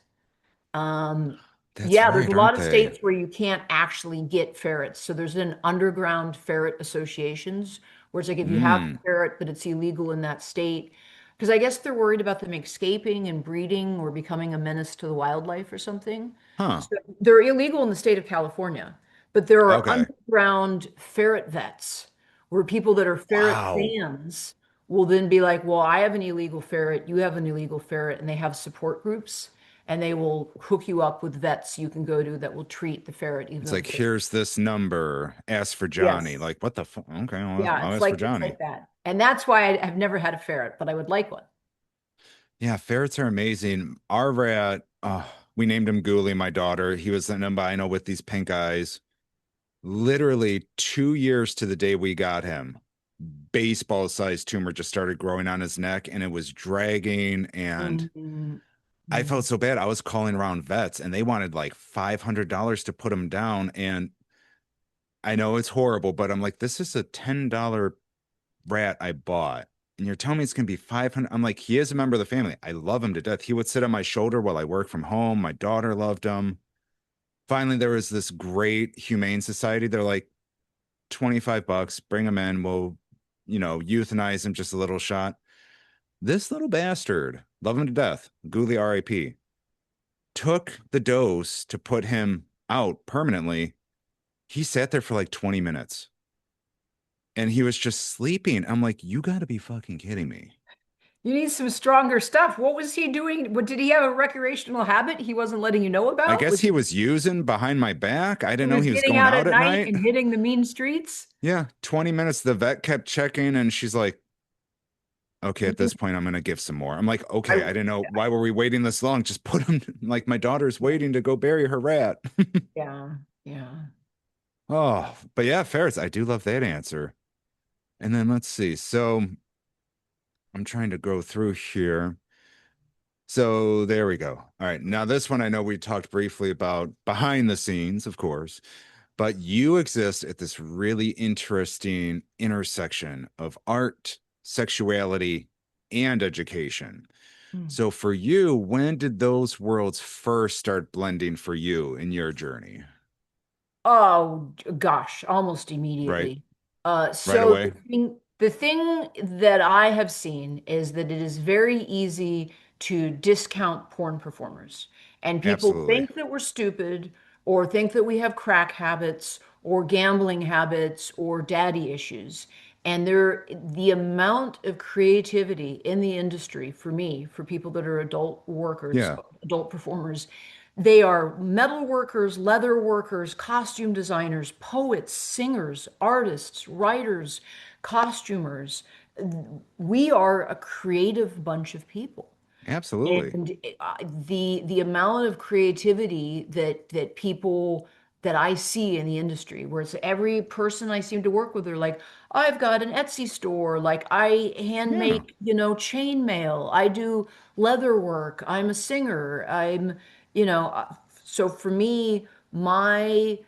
Um, That's yeah, there's a right, lot aren't of they? states where you can't actually get ferrets. So there's an underground ferret associations where it's like if you have Mm. a ferret, but it's illegal in that state, because I guess they're worried about them escaping and breeding or becoming a menace to the wildlife or something. Huh. So they're illegal in the state of California, but there are Okay. underground ferret vets where people that are ferret Wow. fans will then be like, well, I have an illegal ferret, you have an illegal ferret, and they have support groups and they will hook you up with vets you can go to that will treat the ferret even It's though like, it's illegal. here's this number. Ask for Johnny. Yes. Like, what the fuck? Okay, Yeah, I'll ask for it's Johnny. like that. And that's why I've never had a ferret, but I would like one. Yeah, ferrets are amazing. Our rat, we named him Ghoulie, my daughter. He was an albino with these pink eyes. Literally 2 years to the day we got him, baseball-sized tumor just started growing on his neck and it was dragging. And Mm, I mm. felt so bad. I was calling around vets and they wanted like $500 to put him down. And I know it's horrible, but I'm like, this is a $10 rat I bought. And you're telling me it's going to be 500. I'm like, he is a member of the family. I love him to death. He would sit on my shoulder while I work from home. My daughter loved him. Finally, there was this great humane society. They're like, 25 bucks, bring him in. We'll, euthanize him just a little shot. This little bastard, love him to death, Ghoulie RIP, took the dose to put him out permanently. He sat there for like 20 minutes and he was just sleeping. I'm like, you got to be fucking kidding me. You need some stronger stuff. What was he doing? What did he have a recreational habit he wasn't letting you know I about? guess he was using behind my back. I He didn't know was he was getting going out out at at night night. and hitting the mean streets? Yeah, 20 minutes. The vet kept checking, and she's like, okay, at this point, I'm gonna give some more. I'm like, I, okay, I didn't know why were we waiting this long? Just put him like my daughter's waiting to go bury her rat. yeah, yeah. Oh, but yeah, Ferris, I do love that answer. And then let's see. So I'm trying to go through here. So there we go. All right. Now, this one I know we talked briefly about behind the scenes, of course, but you exist at this really interesting intersection of art, sexuality, and education. Hmm. So for you, when did those worlds first start blending for you in your journey? Oh gosh, almost Right? immediately. Right So away? the thing that I have seen is that it is very easy to discount porn performers. And people Absolutely. think that we're stupid or think that we have crack habits or gambling habits or daddy issues. And the amount of creativity in the industry for me, for people that are adult workers, Yeah, adult performers, they are metal workers, leather workers, costume designers, poets, singers, artists, writers, costumers. We are a creative bunch of people. absolutely. And the amount of creativity that people that I see in the industry, where it's every person I seem to work with, are like, I've got an Etsy store, like I hand Yeah, make, chain mail, I do leather work, I'm a singer, you know, uh, so for me, I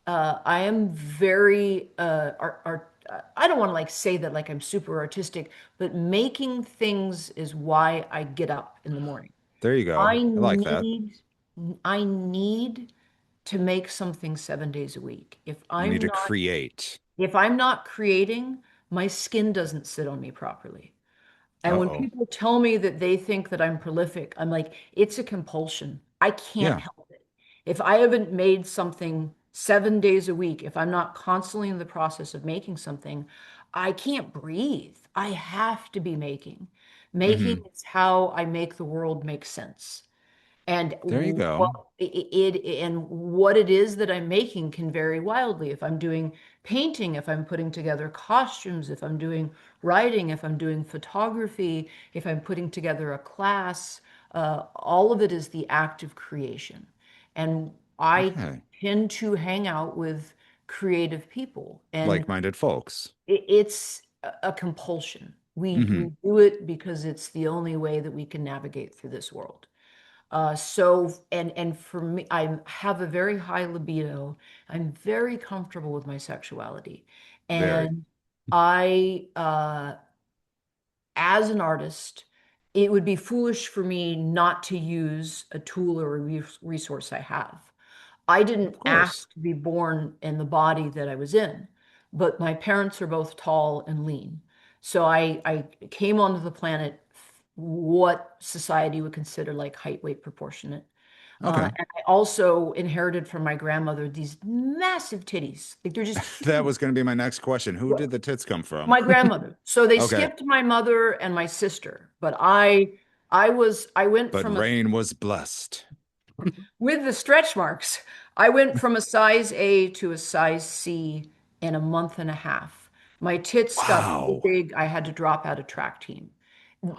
am very art. I don't want to like say that like I'm super artistic, but making things is why I get up in the morning. there you go. I I like that. need, I need to make something 7 days a week. You need to create. If I'm not creating, my skin doesn't sit on me properly. And when Uh-oh. people tell me that they think that I'm prolific, I'm like, it's a compulsion. I can't Yeah, help it. If I haven't made something 7 days a week, if I'm not constantly in the process of making something, I can't breathe. I have to be making. Making hmm. is how I make the world make sense. And There you what go. what it is that I'm making can vary wildly. If I'm doing painting, if I'm putting together costumes, if I'm doing writing, if I'm doing photography, if I'm putting together a class, all of it is the act of creation. And I Okay. tend to hang out with creative people, and Like-minded folks. it's a compulsion. We Hmm. do it because it's the only way that we can navigate through this world. And for me, I have a very high libido. I'm very comfortable with my sexuality. Very. And I, as an artist, it would be foolish for me not to use a tool or a resource I have. I Of didn't course. ask to be born in the body that I was in, but my parents are both tall and lean. So I came onto the planet what society would consider like height, weight, proportionate. Okay. And I also inherited from my grandmother these massive titties. Like they're just That huge. was going to be my next question. Who did the tits come from? My grandmother. So they Okay. skipped my mother and my sister, but I went But from a Rain was blessed. with the stretch marks. I went from a size A to a size C in a month and a half. My tits got so Wow. big I had to drop out of track team.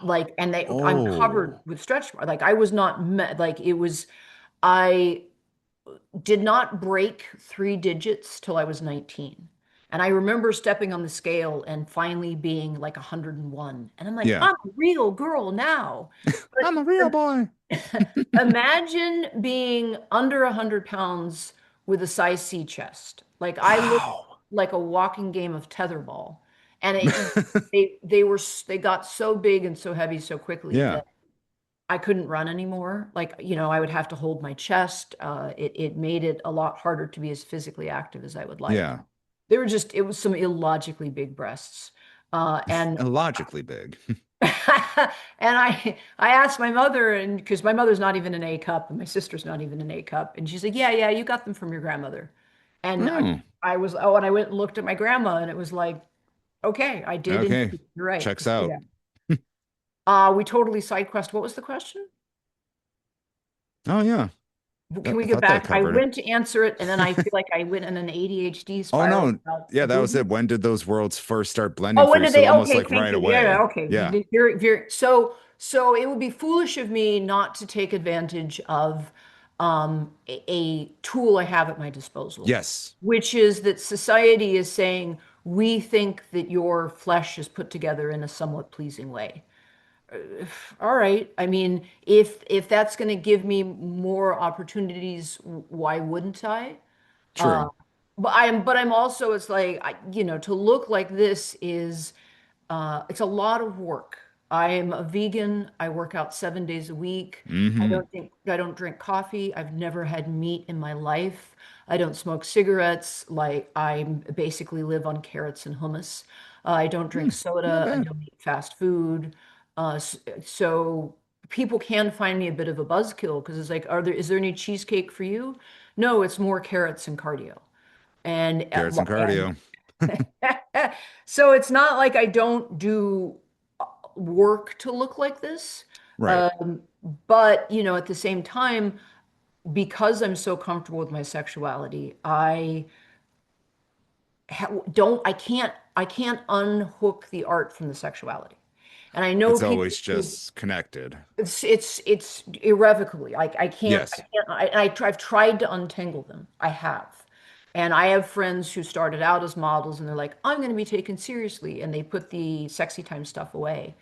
Like, and I'm covered Oh, with stretch marks. Like I was not like it was. I did not break 3 digits till I was 19. And I remember stepping on the scale and finally being like 101. And I'm like, yeah. I'm a real girl now. I'm a real But boy. imagine being under 100 pounds with a size C chest. Like I looked Wow. like a walking game of tetherball. And they got so big and so heavy so quickly Yeah. that I couldn't run anymore. Like, I would have to hold my chest. It made it a lot harder to be as physically active as I would like. Yeah. It was some illogically big breasts. And Illogically big. and I asked my mother, and because my mother's not even an A cup, and my sister's not even an A cup, and she's like, "Yeah, yeah, you got them from your grandmother." And Oh, and I went and looked at my grandma, and it was like, "Okay, I did okay. indeed. You're right." Checks So out. yeah, We totally side quest. What was the question? Oh yeah, Can we I get thought that back? I covered it. went to answer it, and then I feel like I went in an ADHD Oh spiral no, about yeah, the that was it. movie. When did those worlds first start blending Oh, for when you? did So they? almost Okay, like thank right you. Yeah, yeah, away. okay. Yeah, Very, very. So it would be foolish of me not to take advantage of a tool I have at my disposal, yes, which is that society is saying we think that your flesh is put together in a somewhat pleasing way. All right. I mean, if that's going to give me more opportunities, why wouldn't I? Uh, true. but I'm also, it's like, to look like this is, it's a lot of work. I am a vegan. I work out 7 days a week. Mm-hmm. I don't drink coffee. I've never had meat in my life. I don't smoke cigarettes. Like I basically live on carrots and hummus. I don't drink Not soda. I bad. don't eat fast food. So people can find me a bit of a buzzkill because it's like, is there any cheesecake for you? No, it's more carrots and cardio. And Carrots and cardio. so it's not like I don't do work to look like this. Right. Um, but, at the same time, because I'm so comfortable with my sexuality, I can't unhook the art from the sexuality. And I know It's people always who just connected. it's irrevocably. I Yes. can't. I've tried to untangle them. I have, and I have friends who started out as models, and they're like, "I'm going to be taken seriously," and they put the sexy time stuff away.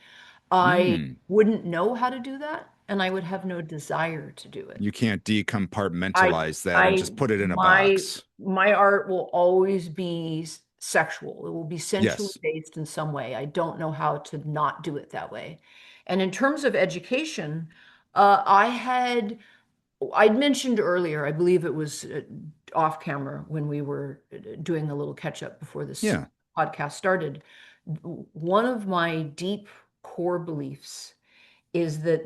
I Mm. wouldn't know how to do that, and I would have no desire to do it. You can't I, decompartmentalize that and I, just put it in a my, box. my art will always be sexual. It will be sensually Yes. based in some way. I don't know how to not do it that way. And in terms of education, I'd mentioned earlier, I believe it was off camera when we were doing a little catch up before this Yeah. podcast started. One of my deep core beliefs is that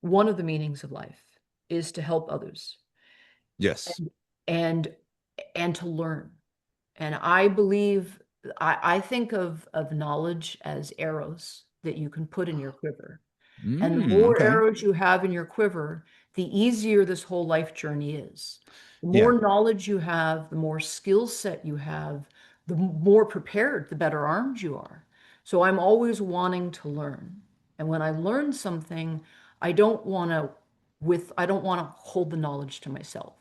one of the meanings of life is to help others Yes. and and to learn. And I believe I think of knowledge as arrows that you can put in your quiver. And the Mm, more okay. arrows you have in your quiver, the easier this whole life journey is. The Yeah. more knowledge you have, the more skill set you have, the more prepared, the better armed you are. So I'm always wanting to learn. And when I learn something, I don't want to hold the knowledge to myself.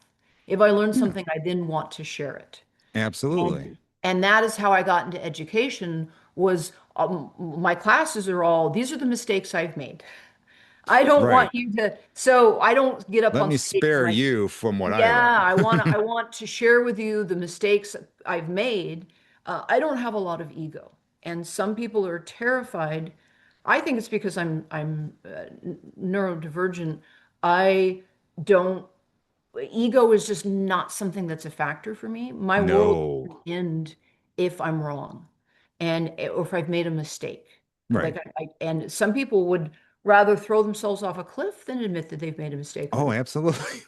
If I learn Yeah. something, I then want to share it. Absolutely. And that is how I got into education was my classes are all, these are the mistakes I've made. I don't want Right. you to, so I don't get up Let on me stage and spare like, you from what I yeah, learned. I want to share with you the mistakes I've made. I don't have a lot of ego, and some people are terrified. I think it's because I'm neurodivergent. I don't ego is just not something that's a factor for me. My world No. doesn't end if I'm wrong and or if I've made a mistake. Right. Like and some people would rather throw themselves off a cliff than admit that they've made a mistake or Oh, wrong. absolutely.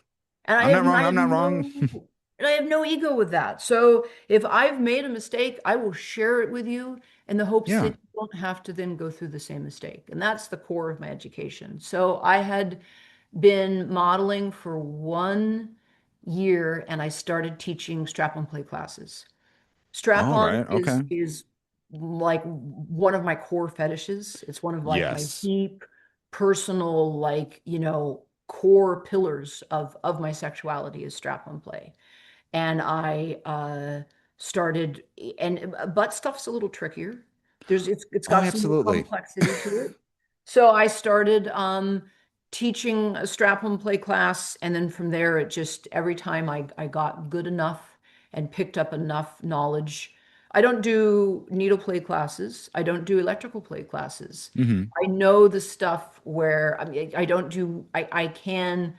And I'm not wrong. I'm not wrong. I have no ego with that. So if I've made a mistake, I will share it with you in the hopes that Yeah. you don't have to then go through the same mistake. And that's the core of my education. So I had been modeling for 1 year and I started teaching strap-on play classes. All Strap-on right. is Okay. is like one of my core fetishes. It's one of like my Yes. deep personal like, core pillars of my sexuality is strap-on play. And I started and butt stuff's a little trickier. It's Oh, got some more absolutely. complexity to it. So I started teaching a strap-on play class, and then from there, it just every time I got good enough and picked up enough knowledge. I don't do needle play classes. I don't do electrical play classes. Hmm. I know the stuff where I mean, I don't do. I can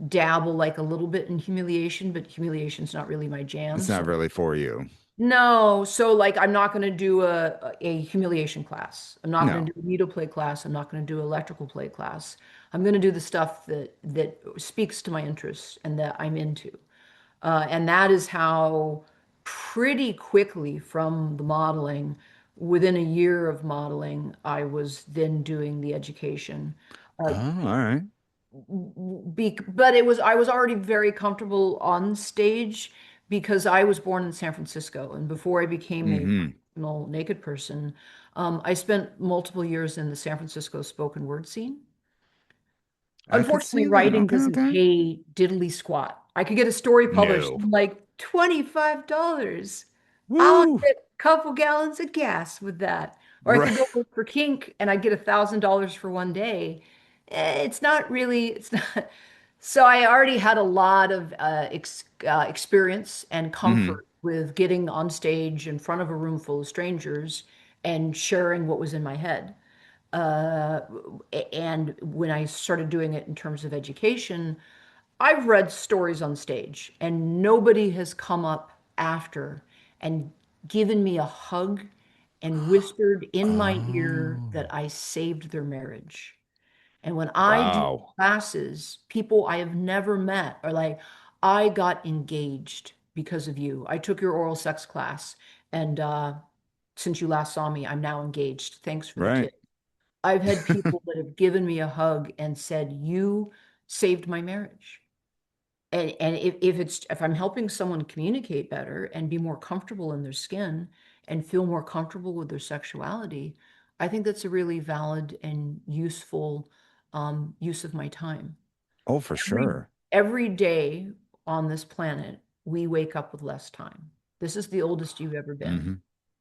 dabble like a little bit in humiliation, but humiliation's not really my jam. It's not So really for you. no, so like I'm not going to do a humiliation class. I'm not going No. to do a needle play class. I'm not going to do electrical play class. I'm going to do the stuff that speaks to my interests and that I'm into. And that is how pretty quickly from the modeling, within a year of modeling, I was then doing the education. Uh, Oh, all right. but I was already very comfortable on stage because I was born in San Francisco, and before I became a Mm-hmm. professional naked person, I spent multiple years in the San Francisco spoken word scene. I could Unfortunately, see that. writing Okay, doesn't okay. pay diddly squat. I could get a story published No. in like $25. I'll Woo! get a couple gallons of gas with that. Or I Right. could go work for Kink and I get $1,000 for one day. It's not really, it's not. So I already had a lot of experience and Mm-hmm. comfort with getting on stage in front of a room full of strangers and sharing what was in my head. Uh, and when I started doing it in terms of education, I've read stories on stage, and nobody has come up after and given me a hug and whispered in my ear Oh, that I saved their marriage. And when I do wow. classes, people I have never met are like, I got engaged because of you. I took your oral sex class, and since you last saw me, I'm now engaged. Thanks for the Right. kid. I've had people that have given me a hug and said, "You saved my marriage." And if I'm helping someone communicate better and be more comfortable in their skin and feel more comfortable with their sexuality, I think that's a really valid and useful use of my time. Oh, for Every sure. every day on this planet, we wake up with less time. This is the oldest you've ever been. Mm-hmm.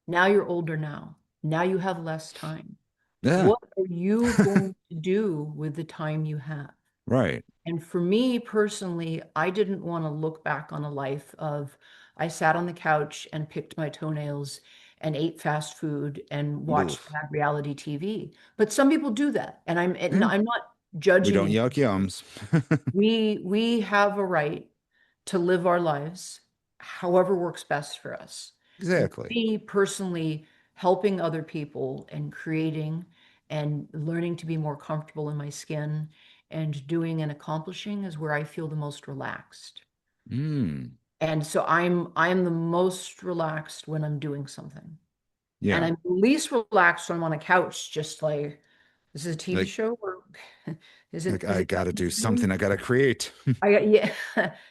Now you're older now. Now you have less time. Yeah. What are you going to do with the time you have? Right. And for me personally, I didn't want to look back on a life of I sat on the couch and picked my toenails and ate fast food and watched Oof. bad reality TV. But some people do that, and Yeah. I'm not We don't judging. yuck yums. We have a right to live our lives however works best for us. And for Exactly. me personally, helping other people and creating and learning to be more comfortable in my skin and doing and accomplishing is where I feel the most relaxed. Mm. And so I'm the most relaxed when I'm doing something. And Yeah. I'm least relaxed when I'm on a couch, just like, is this a TV Like, show or like has I it gotta gotten do to me? something. I gotta create. Yeah,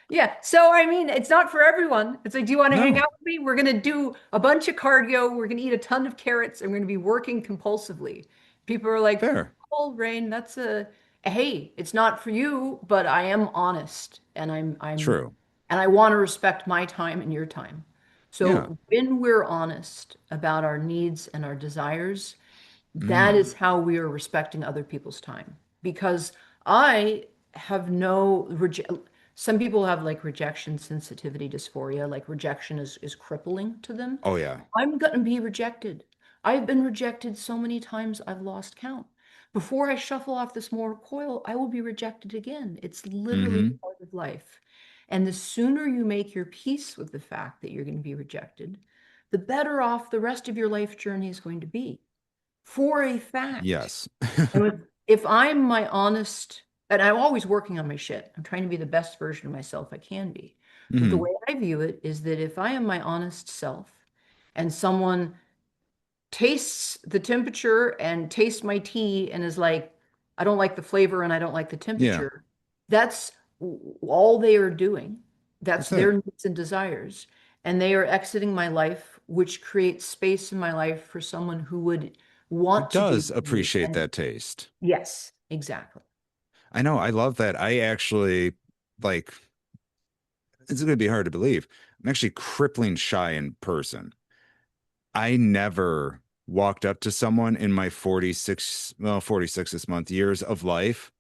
yeah. So I mean, it's not for everyone. It's like, do you want to hang No. out with me? We're gonna do a bunch of cardio. We're gonna eat a ton of carrots, and we're gonna be working compulsively. People are like, Fair. "Oh, Rain, that's a hey, it's not for you." But I am honest, and True. and I want to respect my time and your time. Yeah. So when we're honest about our needs and our desires, that is Mm. how we are respecting other people's time. Because I have no some people have like rejection sensitivity dysphoria, like rejection is crippling to them. Oh yeah. I'm gonna be rejected. I've been rejected so many times I've lost count. Before I shuffle off this mortal coil, I will be rejected again. It's literally Mm-hmm. part of life. And the sooner you make your peace with the fact that you're going to be rejected, the better off the rest of your life journey is going to be for a fact. Yes. And if I'm my honest, and I'm always working on my shit, I'm trying to be the best version of myself I can be. But the Hmm. way I view it is that if I am my honest self and someone tastes the temperature and tastes my tea and is like, I don't like the flavor and I don't like the Yeah. temperature, that's all they are doing. That's That's their it. needs and desires. And they are exiting my life, which creates space in my life for someone who would Who want to be does with me. appreciate And that taste? yes, exactly. I know. I love that. I actually like it's going to be hard to believe. I'm actually crippling shy in person. I never walked up to someone in my 46, well, 46 this month years of life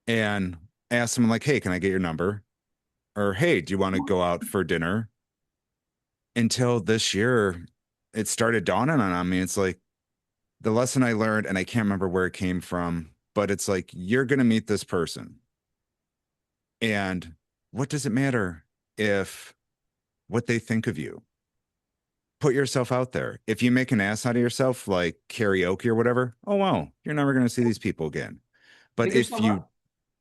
and asked them like, "Hey, can I get your number?" Or, "Hey, do you want to go out for dinner?" Until this year, it started dawning on me. It's like the lesson I learned, and I can't remember where it came from, but it's like you're going to meet this person. And what does it matter if what they think of you? Put yourself out there. If you make an ass out of yourself, like karaoke or whatever, oh, well, you're never going to see these people again. But Pick if yourself you, up.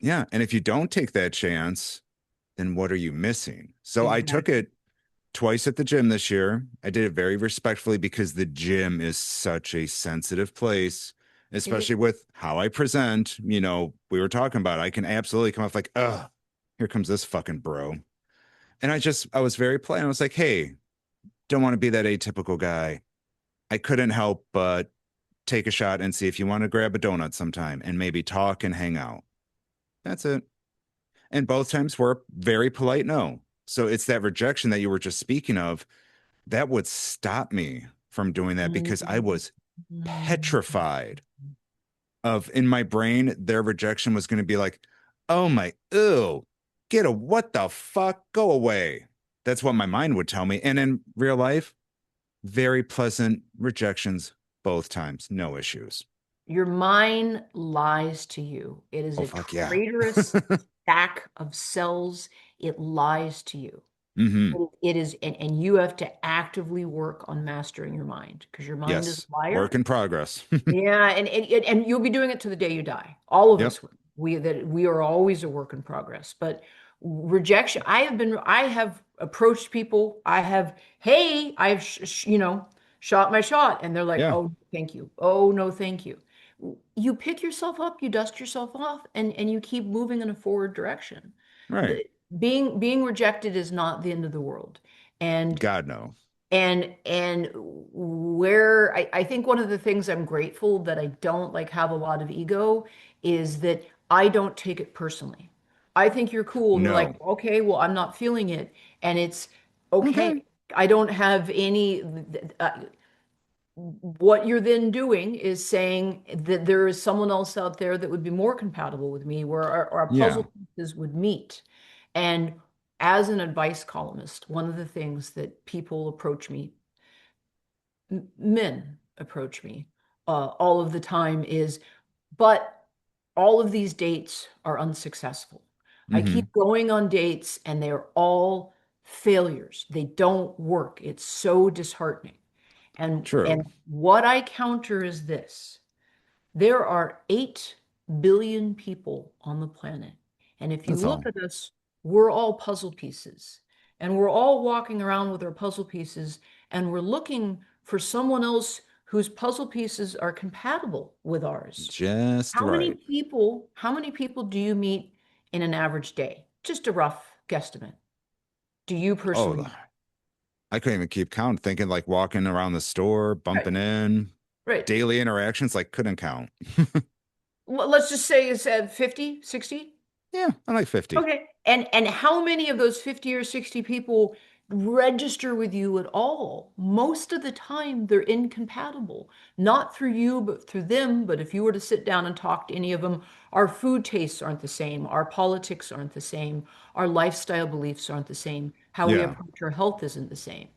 yeah, and if you don't take that chance, then what are you missing? So I took Exactly. it twice at the gym this year. I did it very respectfully because the gym is such a sensitive place, It is. especially with how I present. We were talking about, I can absolutely come off like, ugh, here comes this fucking bro. And I was very polite. I was like, hey, don't want to be that atypical guy. I couldn't help but take a shot and see if you want to grab a donut sometime and maybe talk and hang out. That's it. And both times were very polite no. So it's that rejection that you were just speaking of that would stop me from doing that because I was petrified of in my brain, their rejection was going to be like, oh my, ew, what the fuck, go away. That's what my mind would tell me. And in real life, very pleasant rejections both times, no issues. Your mind lies to you. It is Oh, a fuck yeah. traitorous stack of cells. It lies to you. Hmm. It is, and you have to actively work on mastering your mind because your mind is Yes. a liar. Work in progress. Yeah, and you'll be doing it to the day you die. All of Yep. us will. We are always a work in progress. But rejection, I have approached people. Hey, I've shot my shot, and they're like, Yeah. oh, thank you. Oh no, thank you. You pick yourself up, you dust yourself off, and you keep moving in a forward direction. Right. The, being rejected is not the end of the world. And God, no. and where I think one of the things I'm grateful that I don't like have a lot of ego is that I don't take it personally. I think you're cool and you're like, No. okay, well, I'm not feeling it. And it's Okay. okay. I don't have any, what you're then doing is saying that there is someone else out there that would be more compatible with me where our Yeah. puzzle pieces would meet. And as an advice columnist, one of the things that people approach me men approach me all of the time is, but all of these dates are unsuccessful. I Hmm. keep going on dates and they're all failures. They don't work. It's so disheartening. And True. what I counter is this. There are 8 billion people on the planet. And if you That's look all. at us, we're all puzzle pieces. And we're all walking around with our puzzle pieces, and we're looking for someone else whose puzzle pieces are compatible with ours. Just right. How many people do you meet in an average day? Just a rough guesstimate. Do you personally Oh, meet? I couldn't even keep count, thinking like walking around the store, Right, bumping in, right. daily interactions, like couldn't count. Well, let's just say it's at 50, 60. Yeah, I'm like 50. Okay. And how many of those 50 or 60 people register with you at all? Most of the time they're incompatible. Not through you, but through them. But if you were to sit down and talk to any of them, our food tastes aren't the same, our politics aren't the same, our lifestyle beliefs aren't the same, how we Yeah. approach our health isn't the same.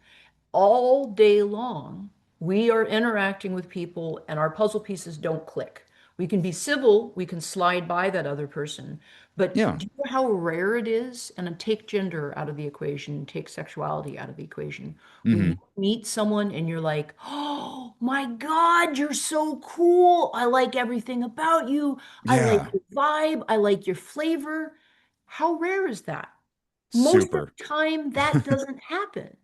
All day long, we are interacting with people and our puzzle pieces don't click. We can be civil, we can slide by that other person, but Yeah. do you know how rare it is? And take gender out of the equation, take sexuality out of the equation. When you Hmm. meet someone and you're like, oh my God, you're so cool. I like everything about you. I like Yeah. your vibe. I like your flavor. How rare is that? Most of Super. the time, that doesn't happen.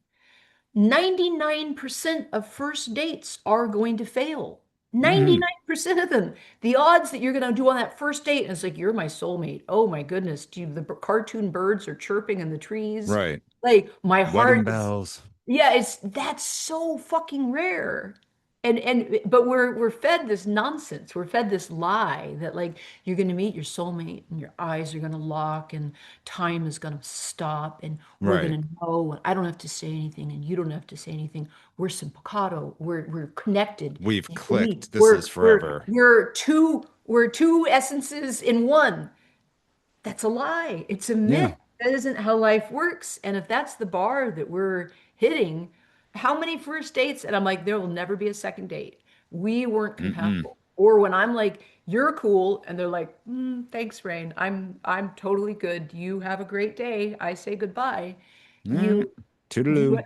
99% of first dates are going to fail. Hmm. 99% of them. The odds that you're going to do on that first date, and it's like, you're my soulmate. Oh my goodness. The cartoon birds are chirping in the trees. Right. Like my Wedding heart is, bells. yeah, that's so fucking rare. But we're fed this nonsense. We're fed this lie that like you're gonna meet your soulmate and your eyes are gonna lock and time is gonna stop and we're Right. gonna know and I don't have to say anything and you don't have to say anything. We're simplicado. We're connected. We've You and me. clicked. This is forever. We're two essences in one. That's a lie. It's a Yeah. myth. That isn't how life works. And if that's the bar that we're hitting, how many first dates? And I'm like, there will never be a second date. We weren't Mm-mm. compatible. Or when I'm like, you're cool, and they're like, thanks, Rain. I'm totally good. You have a great day. I say goodbye. All right. You you Toodaloo.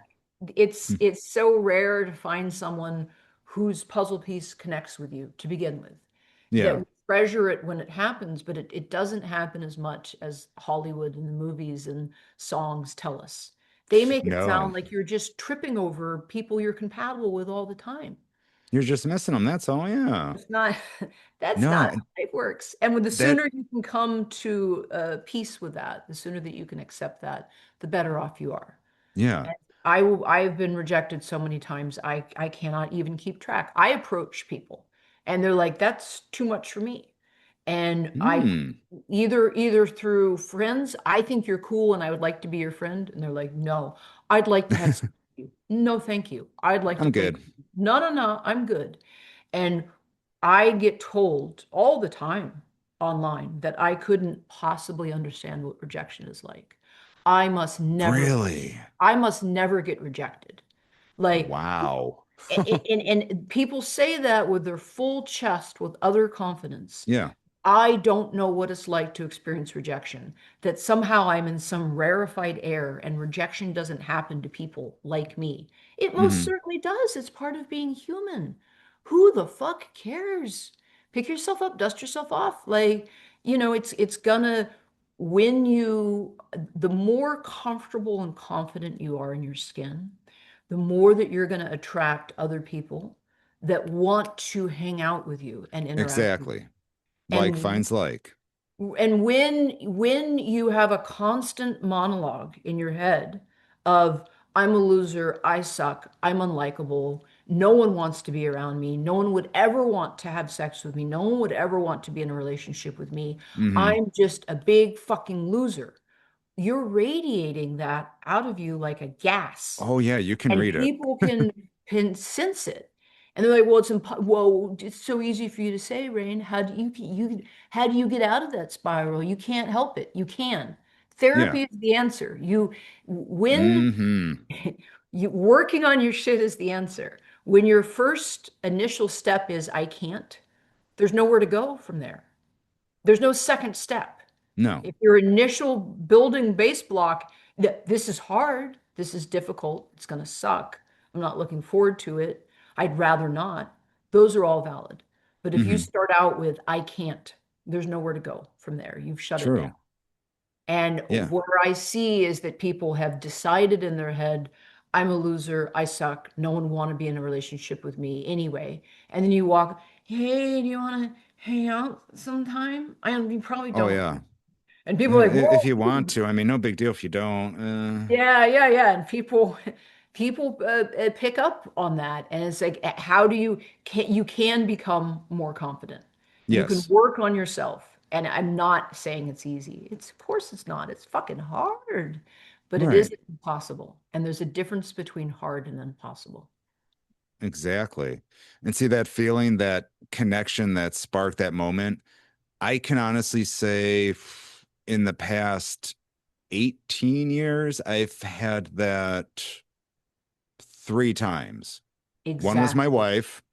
it's so rare to find someone whose puzzle piece connects with you to begin with that Yeah. we treasure it when it happens, but it doesn't happen as much as Hollywood and the movies and songs tell us. They make it No, sound like you're just tripping over people you're compatible with all the time. you're just missing them. That's all. Yeah. It's not, that's No, not how life works. And with the that, sooner you can come to peace with that, the sooner that you can accept that, the better off you are. yeah. And I've been rejected so many times, I cannot even keep track. I approach people and they're like, that's too much for me. And I Hmm. either through friends, I think you're cool and I would like to be your friend. And they're like, no, I'd like to have sex with you. No, thank you. I'd like to I'm play. good. No, no, no, I'm good. And I get told all the time online that I couldn't possibly understand what rejection is like. I must never, Really? I must never get rejected. Like, Wow. and people say that with their full chest, with utter confidence. Yeah. I don't know what it's like to experience rejection, that somehow I'm in some rarefied air and rejection doesn't happen to people like me. It most Hmm. certainly does. It's part of being human. Who the fuck cares? Pick yourself up, dust yourself off. Like, it's gonna, when you, the more comfortable and confident you are in your skin, the more that you're gonna attract other people that want to hang out with you and interact with you. Exactly. Like And finds like. when you have a constant monologue in your head of I'm a loser, I suck, I'm unlikable, no one wants to be around me, no one would ever want to have sex with me, no one would ever want to be in a relationship with me, Hmm. I'm just a big fucking loser. You're radiating that out of you like a gas Oh yeah, you can and read it. people can sense it, and they're like, well, it's so easy for you to say, Rain. How do you get out of that spiral? You can't help it. You can. Yeah. Therapy is the answer. When Hmm. you working on your shit is the answer. When your first initial step is I can't, there's nowhere to go from there. There's no second step. No. If your initial building base block, this is hard, this is difficult, it's going to suck, I'm not looking forward to it, I'd rather not, those are all valid. But if you Hmm. start out with, I can't, there's nowhere to go from there. You've shut it down. True. And Yeah. what I see is that people have decided in their head, I'm a loser, I suck, no one want to be in a relationship with me anyway. And then you walk, hey, do you want to hang out sometime? And you probably Oh don't. yeah. And people are like, If you whoa, want to, I mean, no big deal if you don't. yeah, yeah, yeah. And people pick up on that. And it's like, how do you can become more confident. You can Yes. work on yourself. And I'm not saying it's easy. Of course it's not. It's fucking hard, but it Right. isn't impossible. And there's a difference between hard and impossible. Exactly. And see that feeling, that connection, that spark, that moment. I can honestly say in the past 18 years, I've had that three times. One was my Exactly. wife,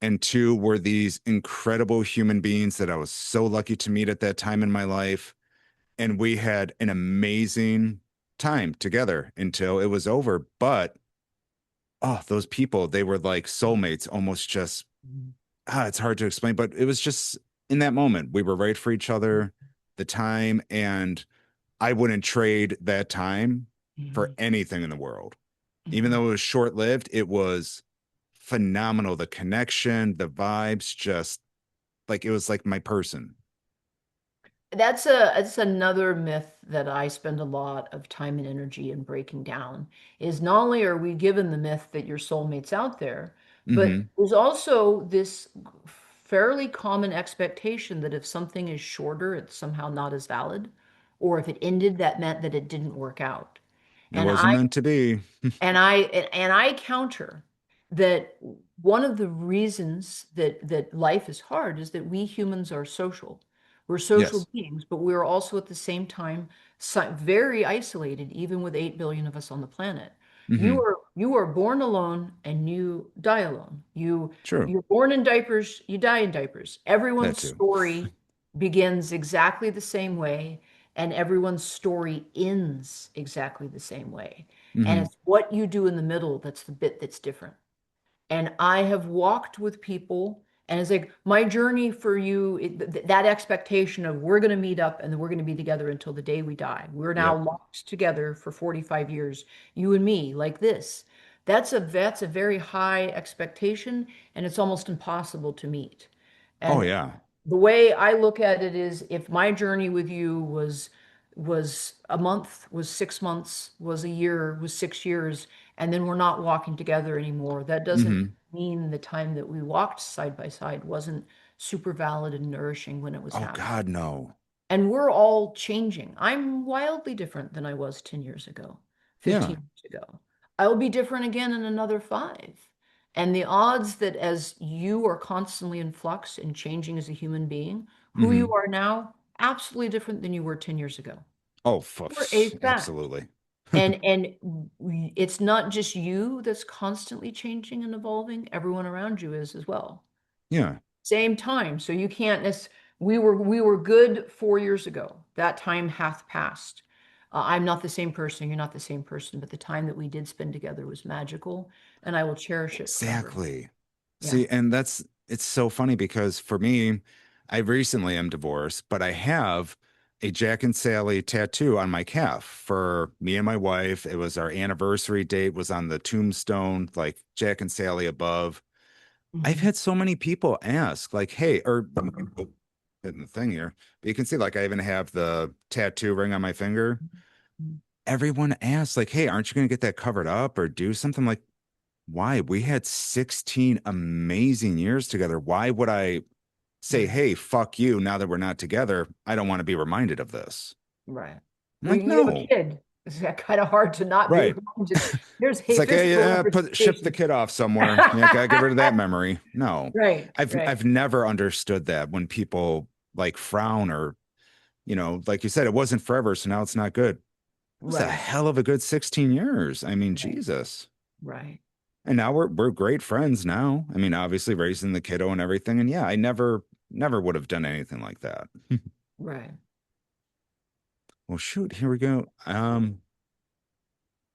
and two were these incredible human beings that I was so lucky to meet at that time in my life. And we had an amazing time together until it was over. But oh, those people, they were like soulmates, almost just, it's hard to explain, but it was just in that moment. We were right for each other, the time, and I wouldn't trade that time for Mhm. anything in the world. Even Mhm. though it was short lived, it was phenomenal. The connection, the vibes, just like it was like my person. That's another myth that I spend a lot of time and energy in breaking down is not only are we given the myth that your soulmate's out there, but Hmm. there's also this fairly common expectation that if something is shorter, it's somehow not as valid, or if it ended, that meant that it didn't work out. It And wasn't I meant to be. and I counter that one of the reasons that life is hard is that we humans are social. We're social Yes. beings, but we're also at the same time very isolated, even with 8 billion of us on the planet. You Hmm. are you are born alone and you die alone. True. You're born in diapers, you die in diapers. That Everyone's too. story begins exactly the same way, and everyone's story ends exactly the same way. And Hmm. it's what you do in the middle that's the bit that's different. And I have walked with people And it's like my journey for you, that expectation of we're going to meet up and then we're going to be together until the day we die. We're now Yep. locked together for 45 years, you and me, like this. That's a very high expectation, and it's almost impossible to meet. Oh And yeah. the way I look at it is if my journey with you was a month, was 6 months, was a year, was 6 years, and then we're not walking together anymore, that doesn't Hmm. mean the time that we walked side by side wasn't super valid and nourishing when it was Oh happening. God, no. And we're all changing. I'm wildly different than I was 10 years ago, Yeah. 15 years ago. I'll be different again in another five. And the odds that as you are constantly in flux and changing as a human being, who you Hmm. are now, absolutely different than you were 10 years ago. Oh, For a fact. absolutely. And it's not just you that's constantly changing and evolving, everyone around you is as well. Yeah. Same time. So you can't we were good 4 years ago. That time hath passed. I'm not the same person. You're not the same person. But the time that we did spend together was magical, and I will cherish it forever. Exactly. Yeah. See, and it's so funny because for me, I recently am divorced, but I have a Jack and Sally tattoo on my calf for me and my wife. It was our anniversary date was on the tombstone, like Jack and Sally above. I've Mhm. had so many people ask, like, hey, or hitting the thing here, but you can see, like, I even have the tattoo ring on my finger. Everyone asks, like, hey, aren't you going to get that covered up or do something like, why? We had 16 amazing years together. Why would I say, Right. hey, fuck you, now that we're not together? I don't want to be reminded of this. Right. I'm Well, like, you have a no. kid. It's kind of hard to not be Right. reminded. There's It's like, hey, physical ship the representation. kid off somewhere. Yeah, gotta get rid of that memory. No. Right. I've Right. never understood that when people like frown or, like you said, it wasn't forever, so now it's not good. It was a Right. hell of a good 16 years. I mean, Right. Jesus. Right. And now we're great friends now. I mean, obviously raising the kiddo and everything. And yeah, I never would have done anything like that. Right. Well, shoot, here we go.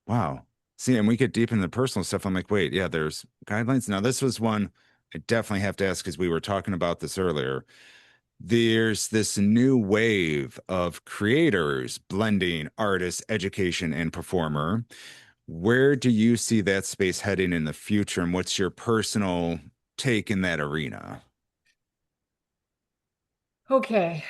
Wow. See, and we get deep into the personal stuff. I'm like, wait, yeah, there's guidelines. Now, this was one I definitely have to ask because we were talking about this earlier. There's this new wave of creators blending artist, education, and performer. Where do you see that space heading in the future, and what's your personal take in that arena? Okay.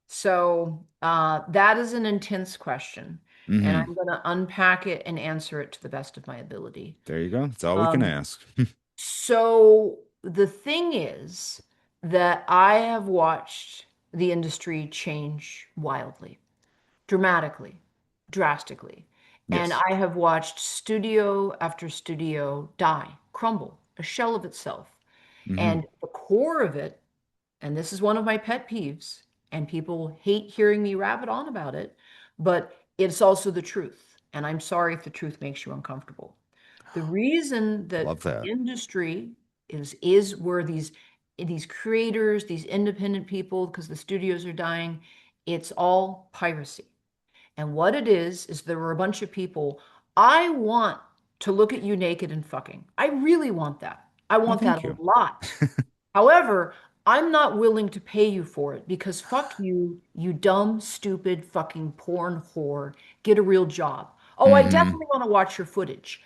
So that is an intense question, and Hmm. I'm going to unpack it and answer it to the best of my ability. There you go. That's all we can Um, ask. so the thing is that I have watched the industry change wildly, dramatically, drastically. And Yes. I have watched studio after studio die, crumble, a shell of itself. Hmm. And the core of it, and this is one of my pet peeves, and people hate hearing me rabbit on about it, but it's also the truth. And I'm sorry if the truth makes you uncomfortable. The reason that Love the that. industry is where these creators, these independent people, because the studios are dying, it's all piracy. And what it is there were a bunch of people. I want to look at you naked and fucking. I really want that. I Oh, want that thank a you. lot. However, I'm not willing to pay you for it because fuck you, you dumb, stupid, fucking porn whore. Get a real job. Oh, I Hmm. definitely want to watch your footage.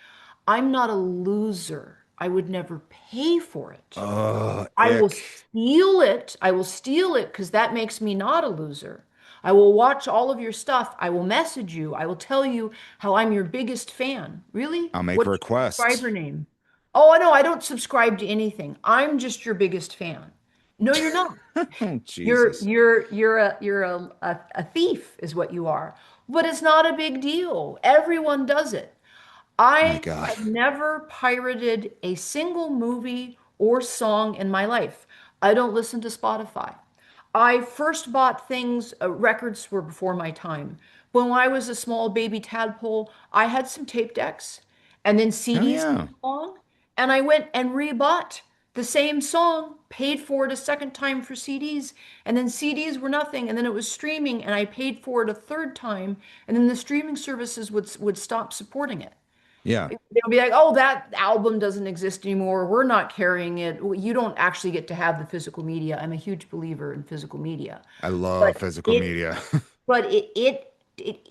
I'm not a loser. I would never pay for it. Oh, I will ick. steal it. I will steal it because that makes me not a loser. I will watch all of your stuff. I will message you. I will tell you how I'm your biggest fan. Really? I'll make What's your requests. subscriber name? Oh, no, I don't subscribe to anything. I'm just your biggest fan. No, you're not. Oh, You're Jesus. you're you're a you're a thief is what you are. But it's not a big deal. Everyone does it. My I God. have never pirated a single movie or song in my life. I don't listen to Spotify. I first bought things, records were before my time. When I was a small baby tadpole, I had some tape decks, and then Hell CDs yeah. came along, and I went and rebought the same song, paid for it a second time for CDs, and then CDs were nothing, and then it was streaming, and I paid for it a third time, and then the streaming services would stop supporting it. Yeah, They'll be like, oh, that album doesn't exist anymore. We're not carrying it. Well, you don't actually get to have the physical media. I'm a huge believer in physical media. I But love physical it media. but it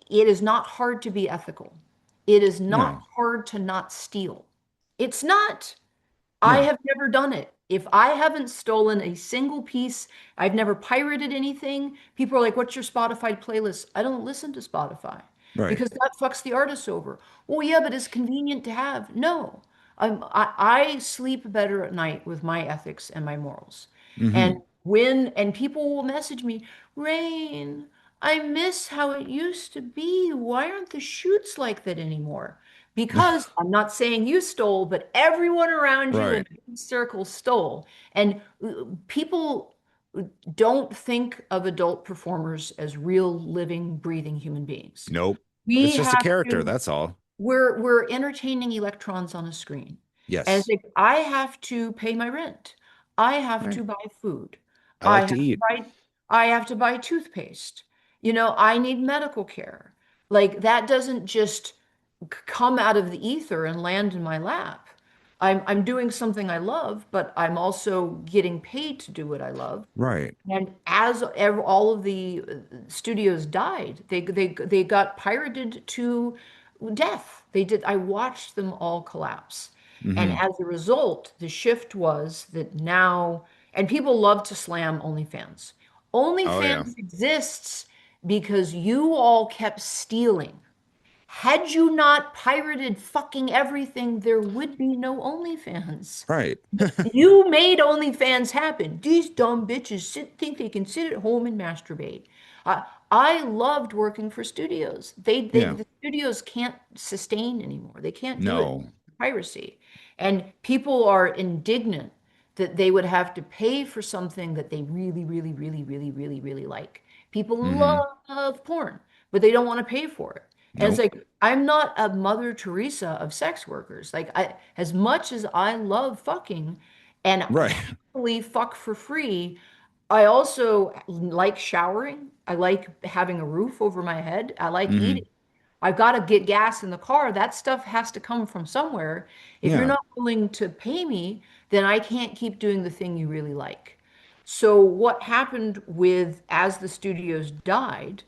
is not hard to be ethical. It is not No. hard to not steal. It's not. I Yeah. have never done it. If I haven't stolen a single piece, I've never pirated anything. People are like, what's your Spotify playlist? I don't listen to Spotify Right. because that fucks the artists over. Oh, yeah, but it's convenient to have. No, I sleep better at night with my ethics and my morals. And Hmm. and people will message me, Rain, I miss how it used to be. Why aren't the shoots like that anymore? Because I'm not saying you stole, but everyone around you in Right. the big circle stole. And people don't think of adult performers as real, living, breathing human beings. Nope. It's We just a have character, to, that's all. we're entertaining electrons on a screen. And it's Yes. like, I have to pay my rent. I have Right. to buy food. I I like have to to eat. buy, I have to buy toothpaste. I need medical care. Like that doesn't just come out of the ether and land in my lap. I'm doing something I love, but I'm also getting paid to do what I love. Right. And as all of the studios died, they got pirated to death. They did. I watched them all collapse. And Hmm. as a result, the shift was that now, and people love to slam OnlyFans. Oh yeah. OnlyFans exists because you all kept stealing. Had you not pirated fucking everything, there would be no OnlyFans. Right. You made OnlyFans happen. These dumb bitches think they can sit at home and masturbate. Uh, I loved working for studios. Yeah. The studios can't sustain anymore. They can't do it. No. Piracy. And people are indignant that they would have to pay for something that they really, really, really, really, really, really like. People Hmm. love porn, but they don't want to pay for it. And it's Nope. like, I'm not a Mother Teresa of sex workers. Like, as much as I love fucking and Right. happily fuck for free, I also like showering. I like having a roof over my head. I like eating. Hmm. I've got to get gas in the car. That stuff has to come from somewhere. If you're Yeah. not willing to pay me, then I can't keep doing the thing you really like. So what happened with as the studios died,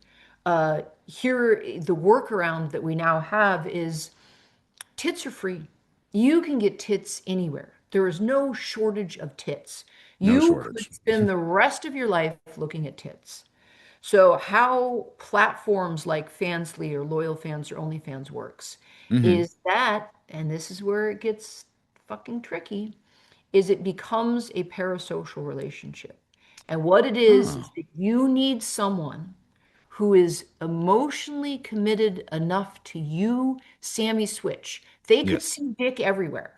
here the workaround that we now have is tits are free. You can get tits anywhere. There is no shortage of tits. No You could shortage. spend the rest of your life looking at tits. So how platforms like Fansly or Loyal Fans or OnlyFans works Hmm. is that, and this is where it gets fucking tricky, is it becomes a parasocial relationship. And what it is Oh. that you need someone who is emotionally committed enough to you, Sammy Switch. They could Yes. see dick everywhere,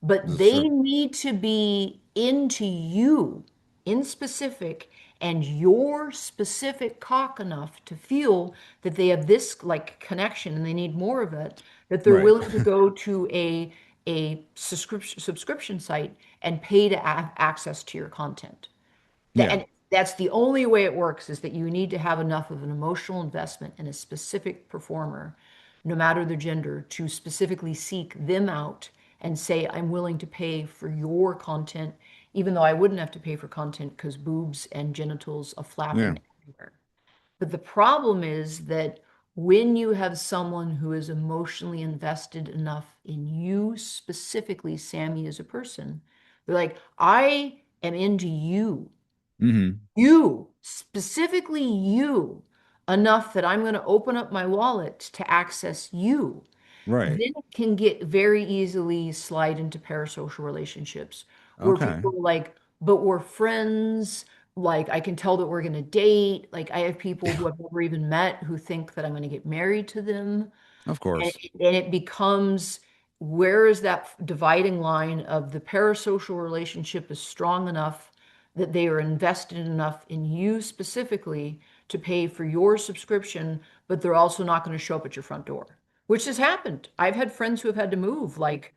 but That's they true. need to be into you in specific and your specific cock enough to feel that they have this like connection and they need more of it, that they're Right. willing to go to a subscription site and pay to have access to your content. Yeah. And that's the only way it works is that you need to have enough of an emotional investment in a specific performer, no matter their gender, to specifically seek them out and say, I'm willing to pay for your content, even though I wouldn't have to pay for content because boobs and genitals are Yeah. flapping everywhere. But the problem is that when you have someone who is emotionally invested enough in you specifically, Sammy, as a person, they're like, I am into Hmm. specifically you, enough that I'm going to open up my wallet to access you. Right. Then it can get very easily slide into parasocial relationships where Okay. people are like, but we're friends. Like, I can tell that we're going to date. Like, I have people who I've never even met who think that I'm going to get married to them. Of And, course. and it becomes, where is that dividing line of the parasocial relationship is strong enough that they are invested enough in you specifically to pay for your subscription, but they're also not going to show up at your front door, which has happened. I've had friends who have had to move. Like,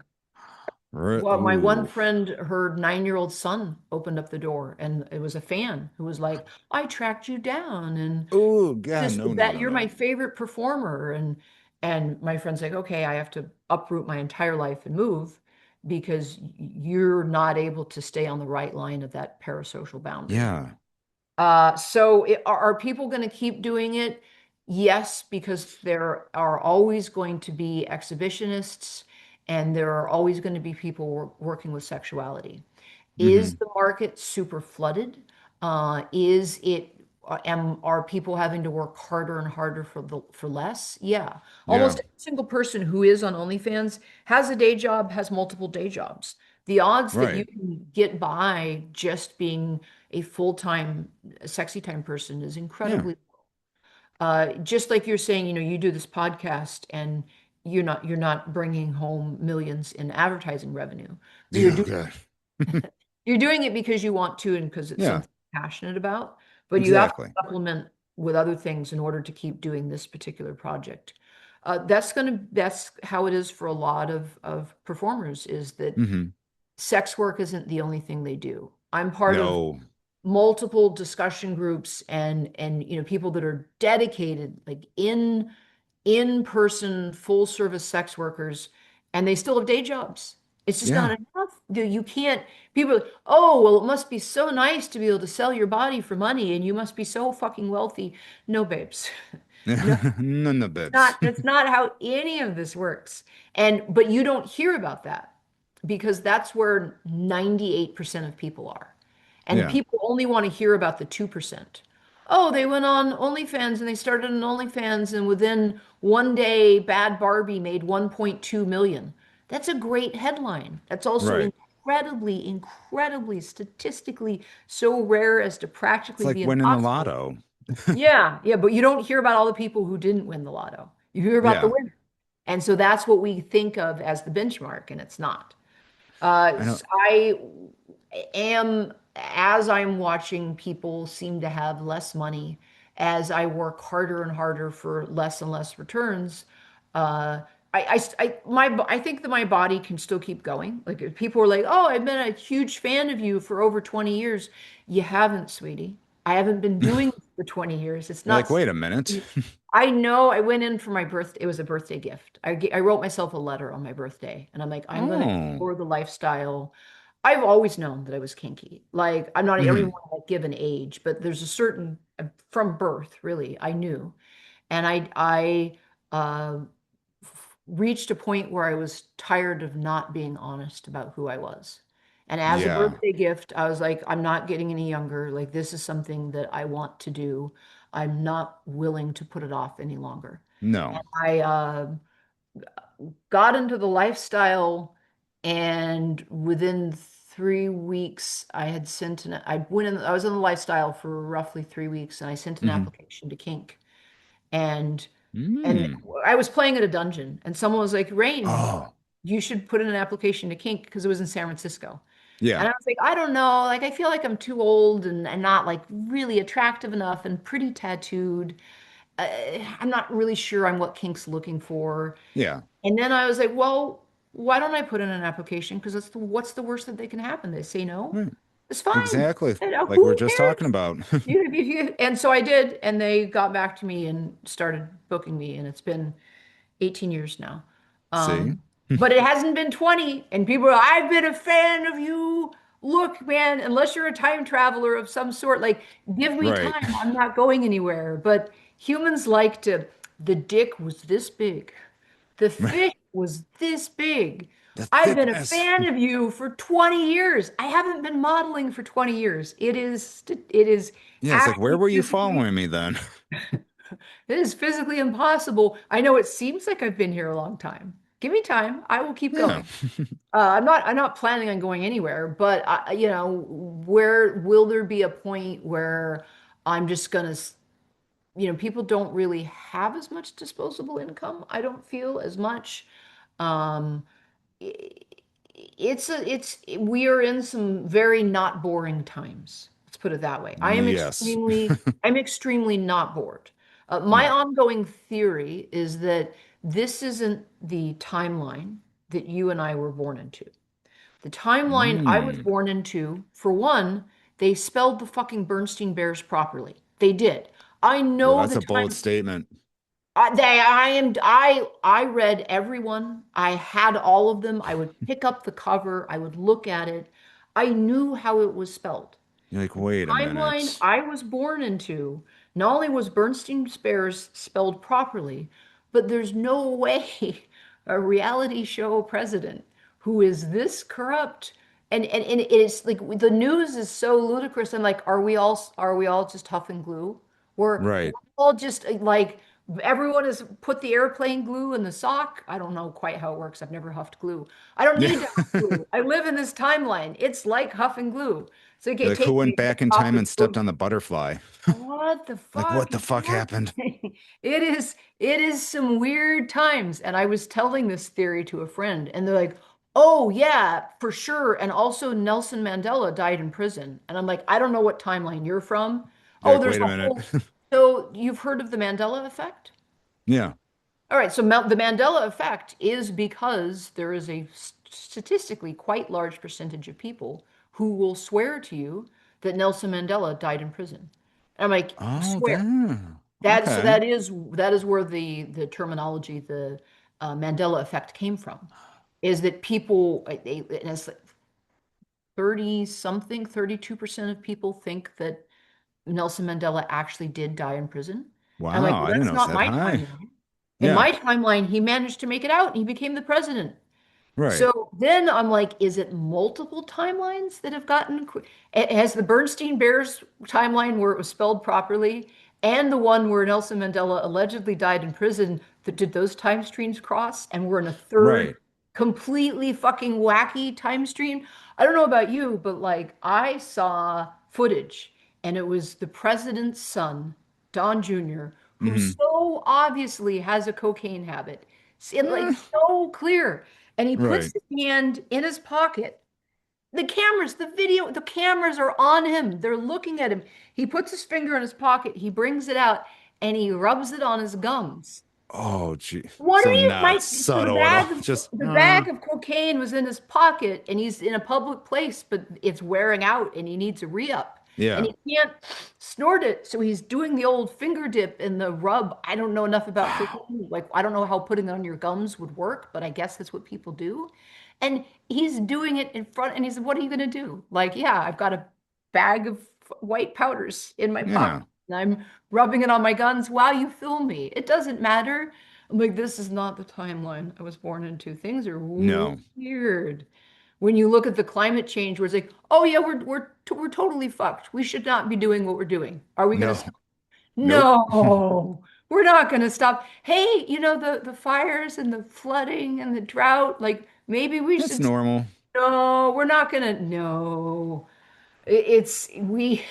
well, my one Ooh. friend, her 9-year-old son opened up the door, and it was a fan who was like, I tracked you down, and Ooh, God, just no, no, that no, you're my no. favorite performer. And And my friend's like, okay, I have to uproot my entire life and move because you're not able to stay on the right line of that parasocial boundary. Yeah. Are people going to keep doing it? Yes, because there are always going to be exhibitionists and there are always going to be people working with sexuality. Is Hmm. the market super flooded? Is it, are people having to work harder and harder for less? Yeah. Yeah. Almost every single person who is on OnlyFans has a day job, has multiple day jobs. The odds that you Right. can get by just being a full-time sexy time person is Yeah. incredibly just like you're saying, you do this podcast and you're not bringing home millions in advertising revenue, but Yeah. Okay. you're doing it because you want to and because it's Yeah. something you're passionate about, but you have to Exactly. supplement with other things in order to keep doing this particular project. That's how it is for a lot of performers, is that Hmm. sex work isn't the only thing they do. I'm part of No. multiple discussion groups and people that are dedicated, like in person full service sex workers, and they still have day jobs. It's just not Yeah. enough. You can't. People are like, oh, well, it must be so nice to be able to sell your body for money and you must be so fucking wealthy. No, babes. No, None of it's bits. not, that's not how any of this works. But you don't hear about that because that's where 98% of people are. And Yeah. people only want to hear about the 2%. Oh, they went on OnlyFans and they started an OnlyFans, and within one day, Bad Barbie made 1.2 million. That's a great headline. That's also Right. incredibly, incredibly statistically so rare as to It's practically like be winning the impossible. lotto. Yeah, yeah, but you don't hear about all the people who didn't win the lotto. You hear about the Yeah. winner. And so that's what we think of as the benchmark, and it's not. I know. I am, as I'm watching people seem to have less money, as I work harder and harder for less and less returns, uh, I think that my body can still keep going. Like if people are like, "Oh, I've been a huge fan of you for over 20 years." You haven't, sweetie. I haven't been doing it for 20 years. It's You're not. like, wait a minute. I know I went in for my birthday. It was a birthday gift. I wrote myself a letter on my birthday, and I'm like, I'm going to Oh. explore the lifestyle. I've always known that I was kinky. Like, I don't even Hmm. want to give an age, but there's a certain, from birth, really, I knew. And I reached a point where I was tired of not being honest about who I was. And as a Yeah. birthday gift, I was like, I'm not getting any younger. Like, this is something that I want to do. I'm not willing to put it off any longer. No. And I got into the lifestyle, and within 3 weeks, I was in the lifestyle for roughly 3 weeks, and I sent an Hmm. application to Kink. And and Mm. I was playing at a dungeon, and someone was like, Rain, Oh. you should put in an application to Kink because it was in San Francisco. Yeah. And I was like, I don't know. Like, I feel like I'm too old and not like really attractive enough and pretty tattooed. Uh, I'm not really sure I'm what Kink's looking for. Yeah. And then I was like, well, why don't I put in an application? Because what's the worst that they can happen? They say no. Right. It's fine. Exactly. Like we're Who just cares? talking about. And so I did, and they got back to me and started booking me, and it's been 18 years now. See? Um, but it hasn't been 20, and people are, I've been a fan of you. Look, man, unless you're a time traveler of some sort, like, give me Right. time. I'm not going anywhere. But humans like to, the dick was this big. The fish was this big. The I've been a thickness. fan of you for 20 years. I haven't been modeling for 20 years. It is Yeah, it's like, where actually were you physically, following me then? it is physically impossible. I know it seems like I've been here a long time. Give me time. I will keep Yeah. going. I'm not planning on going anywhere, but where will there be a point where I'm just gonna, people don't really have as much disposable income. I don't feel as much. Um, we are in some very not boring times. Let's put it that way. Yes. I'm extremely not bored. My No. ongoing theory is that this isn't the timeline that you and I were born into. The timeline I was Mm. born into, for one, they spelled the fucking Bernstein Bears properly. They did. I Well, know that's the a bold time. statement. I read everyone. I had all of them. I would pick up the cover. I would look at it. I knew how it was spelled. You're like, wait a Timeline minute. I was born into, not only was Bernstein Bears spelled properly, but there's no way a reality show president who is this corrupt and it's like the news is so ludicrous. I'm like, are we all just huff and glue? We're Right. all just like everyone has put the airplane glue in the sock. I don't know quite how it works. I've never huffed glue. I don't Yeah. need to huff glue. I live in this timeline. It's like huffing glue. So You're okay, like, who take went me back in off time the and stepped on the butterfly? what the Like, fuck what the is fuck happened? happening? It is some weird times. And I was telling this theory to a friend, and they're like, oh yeah, for sure. And also Nelson Mandela died in prison. And I'm like, I don't know what timeline you're from. You're Oh, like, there's wait a a minute. whole so you've heard of the Mandela effect? Yeah. All right, so the Mandela effect is because there is a statistically quite large percentage of people who will swear to you that Nelson Mandela died in prison. And I'm like, Oh, swear. damn. That so Okay. that is where the terminology, the Mandela effect came from, is that people, and it's like 30 something, 32% of people think that Nelson Mandela actually did die in prison. And I'm like, Wow. well, I didn't that's know it's not that my high. timeline. In Yeah. my timeline, he managed to make it out and he became the president. Right. So then I'm like, is it multiple timelines that have gotten, has the Bernstein Bears timeline where it was spelled properly and the one where Nelson Mandela allegedly died in prison, did those time streams cross? And we're in a third Right. completely fucking wacky time stream. I don't know about you, but like I saw footage and it was the president's son, Don Jr., who Hmm. so obviously has a cocaine habit. It like so clear. And he puts Right. his hand in his pocket. The cameras are on him. They're looking at him. He puts his finger in his pocket, he brings it out, and he rubs it on his gums. Oh, gee. What are So you, not my, so subtle at all. Just, the bag of cocaine was in his pocket and he's in a public place, but it's wearing out and he needs a re-up and yeah. he can't snort it. So he's doing the old finger dip and the rub. I don't know enough about Wow. cocaine. Like, I don't know how putting it on your gums would work, but I guess that's what people do. And he's doing it in front and he said, what are you going to do? Like, yeah, I've got a bag of white powders in my pocket Yeah. and I'm rubbing it on my guns while you film me. It doesn't matter. I'm like, this is not the timeline I was born into. Things are No. weird. When you look at the climate change, where it's like, oh yeah, we're totally fucked. We should not be doing what we're doing. Are we going to No. stop? Nope. No, we're not going to stop. Hey, the fires and the flooding and the drought, like maybe we That's should. normal. No, we're not going to. No, it's we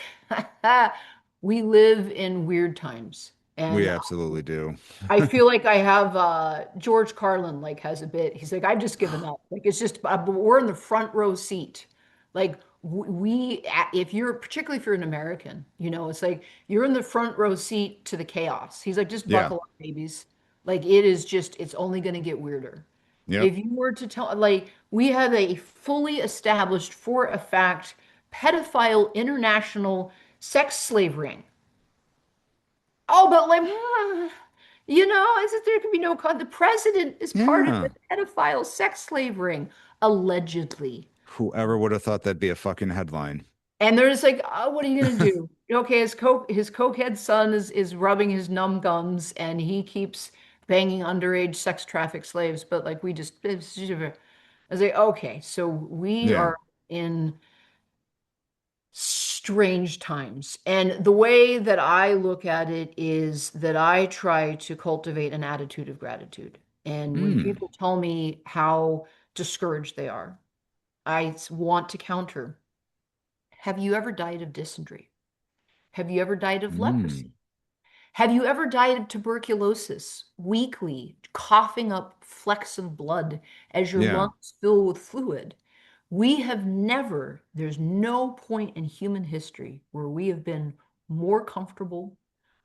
we live in weird times, We and absolutely do. I feel like I have George Carlin like has a bit. He's like, I've just given up. Like it's just we're in the front row seat. Like if you're particularly if you're an American, it's like you're in the front row seat to the chaos. He's like, just Yeah. buckle up, babies. Like it's only going to get weirder. Yep. If you were to tell, like, we have a fully established, for a fact, pedophile international sex slave ring. Oh, but like, is that there can be no con. The president is part of the Yeah. pedophile sex slave ring, allegedly. Whoever would have thought that'd be a fucking headline? And they're just like, oh, what are you gonna do? Okay, his cokehead son is rubbing his numb gums, and he keeps banging underage sex traffic slaves. But like, I was like, okay, so we Yeah. are in strange times. And the way that I look at it is that I try to cultivate an attitude of gratitude. And when Mm. people tell me how discouraged they are, I want to counter. Have you ever died of dysentery? Have you ever died of leprosy? Mm. Have you ever died of tuberculosis, weakly coughing up flecks of blood as your Yeah. lungs fill with fluid? There's no point in human history where we have been more comfortable,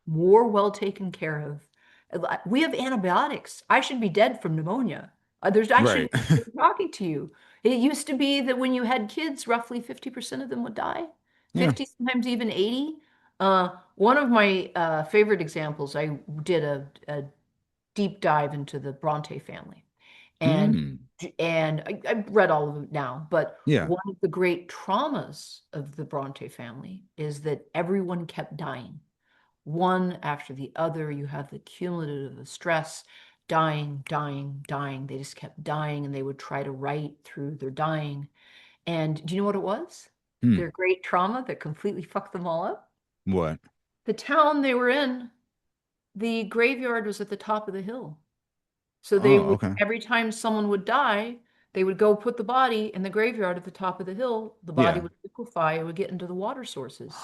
more well taken care of. We have antibiotics. I should be dead from pneumonia. I Right. shouldn't be talking to you. It used to be that when you had kids, roughly 50% of them would die, Yeah. 50, sometimes even 80. One of my favorite examples, I did deep dive into the Bronte family. And Mm. I've read all of it now, but Yeah. one of the great traumas of the Bronte family is that everyone kept dying, one after the other. You have the cumulative of stress, dying, dying, dying. They just kept dying, and they would try to write through their dying. And do you know what it was? Hmm. Their great trauma that completely fucked them all up? What? The town they were in, the graveyard was at the top of the hill. So they Oh, would, okay. every time someone would die, they would go put the body in the graveyard at the top of the hill. The body Yeah. would liquefy, it would get into the water sources.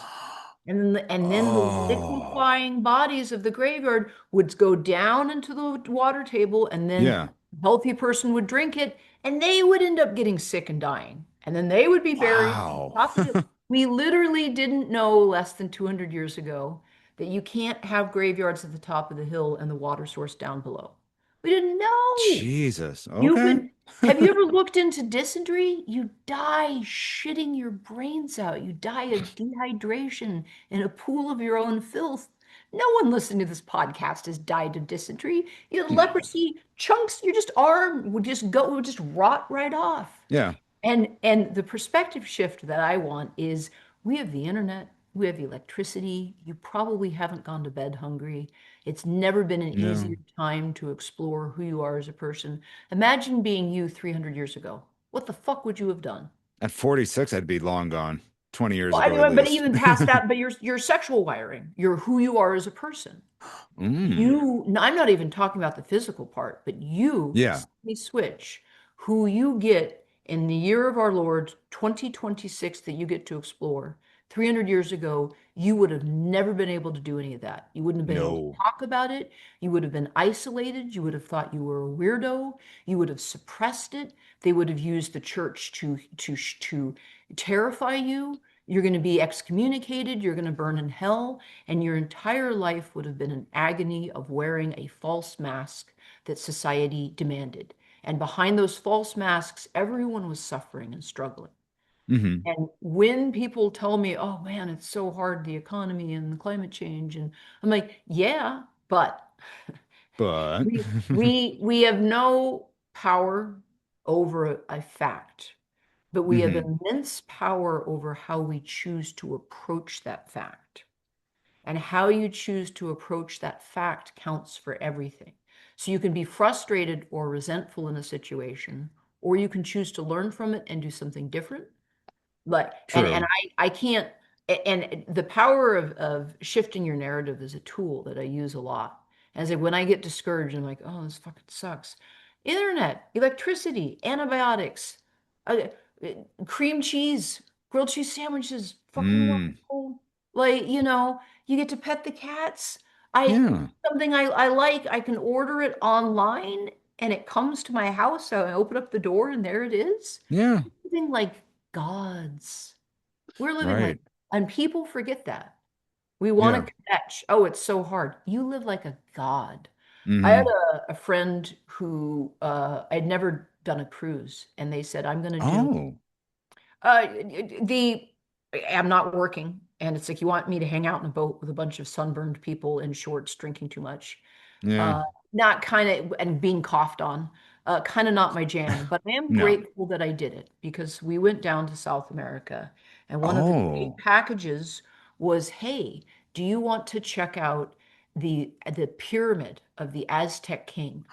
And then the Oh. liquefying bodies of the graveyard would go down into the water table, and then Yeah. a healthy person would drink it, and they would end up getting sick and dying. And then they would be buried on Wow. top of the. We literally didn't know less than 200 years ago that you can't have graveyards at the top of the hill and the water source down below. We didn't know. Jesus. You Okay. could, have you ever looked into dysentery? You die shitting your brains out. You die of dehydration in a pool of your own filth. No one listening to this podcast has died of dysentery. You had No. leprosy, chunks, your just arm would just rot right off. Yeah. And the perspective shift that I want is we have the internet, we have electricity. You probably haven't gone to bed hungry. It's never been an easier No. time to explore who you are as a person. Imagine being you 300 years ago. What the fuck would you have done? At 46, I'd be long gone. 20 years Well, I ago, at mean, but least. even past that, but your sexual wiring, your who you are as a person. Mm. You, no, I'm not even talking about the physical part, but you Yeah. suddenly switch who you get in the year of our Lord 2026 that you get to explore. 300 years ago, you would have never been able to do any of that. You wouldn't have been able to No. talk about it. You would have been isolated. You would have thought you were a weirdo. You would have suppressed it. They would have used the church to terrify you. You're going to be excommunicated. You're going to burn in hell, and your entire life would have been an agony of wearing a false mask that society demanded. And behind those false masks, everyone was suffering and struggling. Hmm. And when people tell me, oh man, it's so hard, the economy and the climate change, and I'm like, yeah, but But. we have no power over a fact, but we have Hmm. immense power over how we choose to approach that fact. And how you choose to approach that fact counts for everything. So you can be frustrated or resentful in a situation, or you can choose to learn from it and do something different. Like, and True. I can't, and the power of shifting your narrative is a tool that I use a lot. As like when I get discouraged, I'm like, oh, this fucking sucks. Internet, electricity, antibiotics, uh, uh, cream cheese, grilled cheese sandwiches, fucking Mm. wonderful. Like, you get to pet the cats. I Yeah. something I like, I can order it online and it comes to my house. So I open up the door and there it is. Yeah. Living like gods. We're living like, Right. and people forget that. We want Yeah. to catch. Oh, it's so hard. You live like a god. I had Hmm. a friend who I'd never done a cruise, and they said, I'm going to do Oh. uh, the I'm not working, and it's like you want me to hang out in a boat with a bunch of sunburned people in shorts drinking too much. Yeah. Uh, Not kind of, and being coughed on, kind of not my jam, but I am No. grateful that I did it because we went down to South America, and one of the great Oh. packages was, hey, do you want to check out the pyramid of the Aztec king?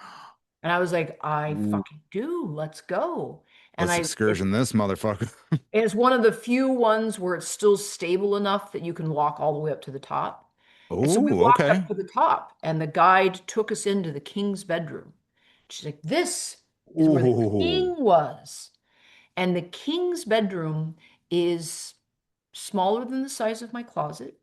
And I was like, I Ooh. fucking do. Let's go. And Let's I it's excursion this motherfucker. it's one of the few ones where it's still stable enough that you can walk all the way up to the top. And so we Oh, walked okay. up to the top, and the guide took us into the king's bedroom. She's like, this is where the Oh. king was. And the king's bedroom is smaller than the size of my closet.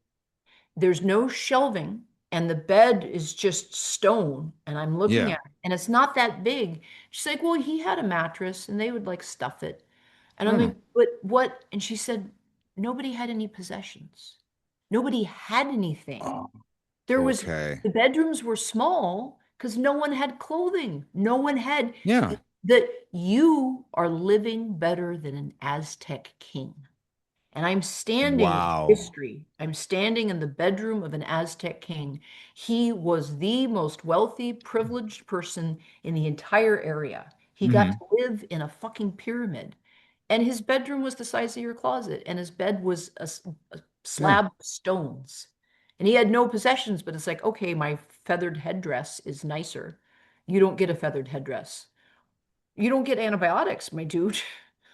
There's no shelving, and the bed is just stone. And I'm looking Yeah. at it, and it's not that big. She's like, well, he had a mattress, and they would like stuff it. And I'm Oh. like, but what? And she said, nobody had any possessions. Nobody had anything. Oh. There was, Okay. the bedrooms were small because no one had clothing. No one had Yeah. that. You are living better than an Aztec king. And I'm standing in Wow. history. I'm standing in the bedroom of an Aztec king. He was the most wealthy, privileged person in the entire area. He got Hmm. to live in a fucking pyramid. And his bedroom was the size of your closet, and his bed was a Yeah. slab of stones. And he had no possessions, but it's like, okay, my feathered headdress is nicer. You don't get a feathered headdress. You don't get antibiotics, my dude.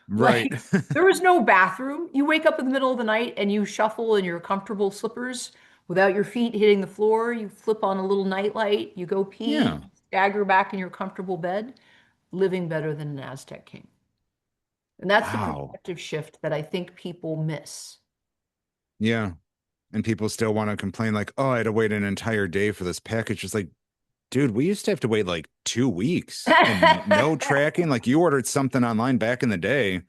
Right. Like, there was no bathroom. You wake up in the middle of the night and you shuffle in your comfortable slippers without your feet hitting the floor. You flip on a little nightlight, you go Yeah. pee, stagger back in your comfortable bed, living better than an Aztec king. And that's the Wow. perspective shift that I think people miss. Yeah. And people still want to complain like, oh, I had to wait an entire day for this package. It's like, dude, we used to have to wait like 2 weeks and no tracking. Like you ordered something online back in the day.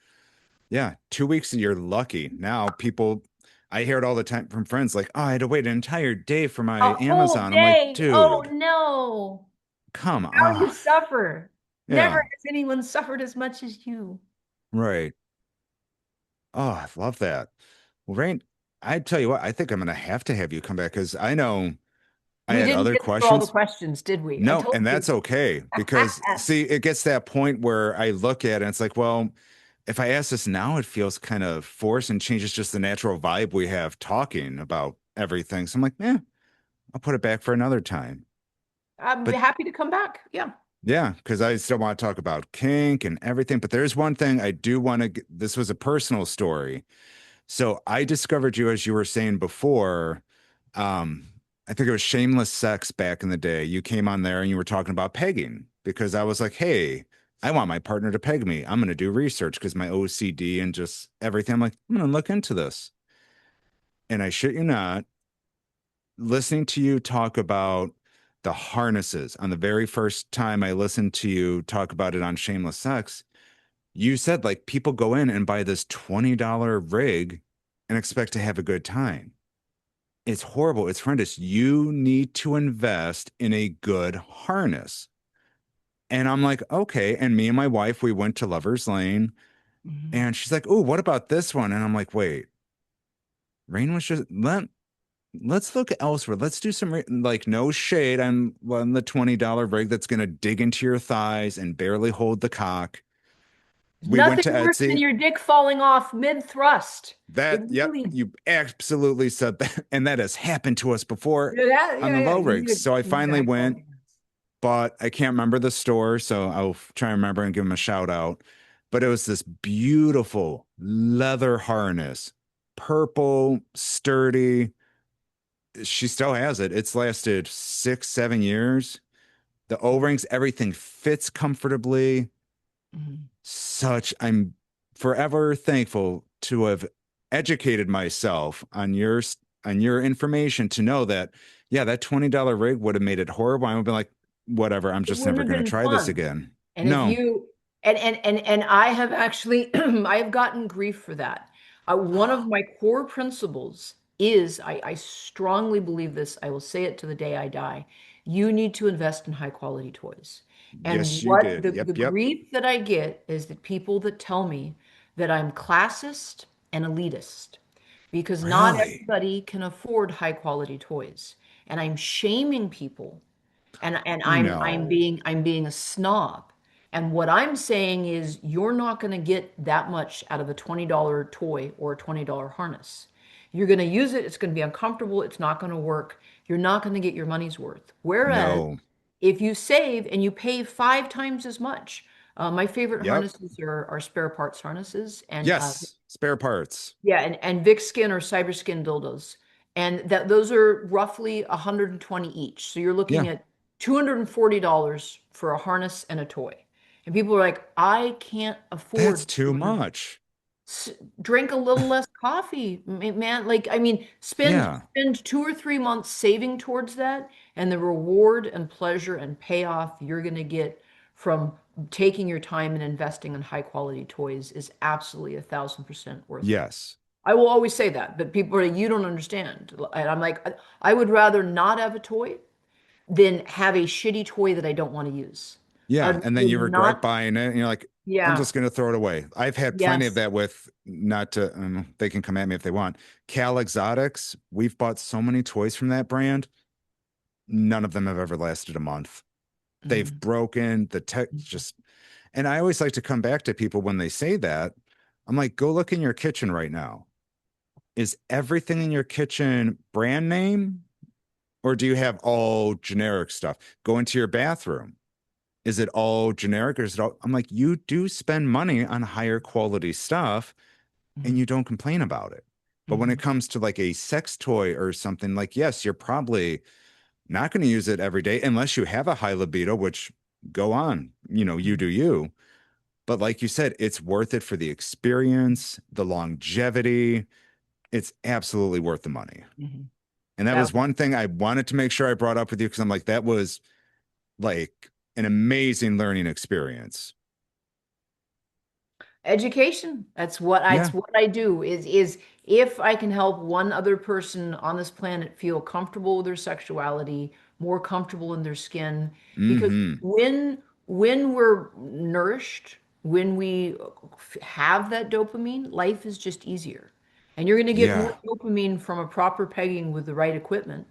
Yeah, 2 weeks and you're lucky. Now people, I hear it all the time from friends like, oh, I had to wait an entire day for A my whole Amazon. I'm like, day. Oh dude, no. come How you on. suffer. Never Yeah, has anyone suffered as much as you. right. Oh, I love that. Well, Rain, I tell you what, I think I'm gonna have to have you come back because I know I We had didn't other get through all the questions. questions, did we? I No, told and you. that's okay because see, it gets to that point where I look at it and it's like, well, if I ask this now, it feels kind of forced and changes just the natural vibe we have talking about everything. So I'm like, yeah, I'll put it back for another time. I'm But happy to come back. Yeah. yeah, because I still want to talk about kink and everything. But there's one thing I do want to, this was a personal story. So I discovered you, as you were saying before. Um, I think it was Shameless Sex back in the day. You came on there and you were talking about pegging because I was like, hey, I want my partner to peg me. I'm going to do research because my OCD and just everything. I'm like, I'm going to look into this. And I shit you not, listening to you talk about the harnesses on the very first time I listened to you talk about it on Shameless Sex, you said like people go in and buy this $20 rig and expect to have a good time. It's horrible. It's horrendous. You need to invest in a good harness. And I'm like, okay. And me and my wife, we went to Lover's Lane Mhm. and she's like, oh, what about this one? And I'm like, wait, Rain was just let's look elsewhere. Let's do some like no shade on the $20 rig that's gonna dig into your thighs and barely hold the cock. There's We went nothing to worse than Etsy. your dick falling off mid-thrust. It That, yep, really, you absolutely said that. And that has happened to us before on the yeah. low You rigs. need So I you need a finally high went, quality. but I can't remember the store. So I'll try and remember and give them a shout out. But it was this beautiful leather harness, purple, sturdy. She still has it. It's lasted 6, 7 years. The O-rings, everything fits comfortably. Mhm. I'm forever thankful to have educated myself on your information to know that, yeah, that $20 rig would have made it horrible. I would be like, whatever, I'm It just wouldn't never have going to been try this fun. again. And if No. you and I have actually I have gotten grief for that. One of my core principles is I strongly believe this. I will say it to the day I die. You need to invest in high quality toys. And Yes, you what did. the Yep, yep. grief that I get is that people that tell me that I'm classist and elitist because not Really? everybody can afford high quality toys. And I'm shaming people and No. I'm being a snob. And what I'm saying is you're not going to get that much out of a $20 toy or a $20 harness. You're going to use it, it's going to be uncomfortable, it's not going to work. You're not going to get your money's worth. Whereas No. if you save and you pay 5 times as much, my favorite Yep. harnesses are spare parts harnesses and Yes. Spare parts. yeah, and Vic Skin or Cyber Skin dildos. And that those are roughly 120 each. So you're looking Yeah. at $240 for a harness and a toy. And people are like, I can't That's afford too 200. much. Drink a little less coffee, man. Like, I mean, Yeah. spend 2 or 3 months saving towards that, and the reward and pleasure and payoff you're gonna get from taking your time and investing in high quality toys is absolutely 1,000% worth it. Yes. I will always say that, but people are like, you don't understand. And I'm like, I would rather not have a toy than have a shitty toy that I don't want to use. Yeah. And then Would you regret not, buying it and you're like, I'm yeah, just going to throw it away. I've had plenty of yes. that with not to, they can come at me if they want. Cal Exotics, we've bought so many toys from that brand. None of them have ever lasted a month. They've Mhm. broken the tech just, and I always like to come back to people when they say that. I'm like, go look in your kitchen right now. Is everything in your kitchen brand name or do you have all generic stuff? Go into your bathroom. Is it all generic or is it all? I'm like, you do spend money on higher quality stuff and Mhm. you don't complain about it. But when it Mhm. comes to like a sex toy or something, like, yes, you're probably not going to use it every day unless you have a high libido, which go on, you do Mhm. you. But like you said, it's worth it for the experience, the longevity. It's absolutely worth the money. Mhm. And that That was one thing I wanted to make sure I brought up with you because I'm like, that was like an amazing learning experience. education. It's Yeah. what I do is if I can help one other person on this planet feel comfortable with their sexuality, more comfortable in their skin, because Hmm. when we're nourished, when we have that dopamine, life is just easier. And you're going to get more Yeah. dopamine from a proper pegging with the right equipment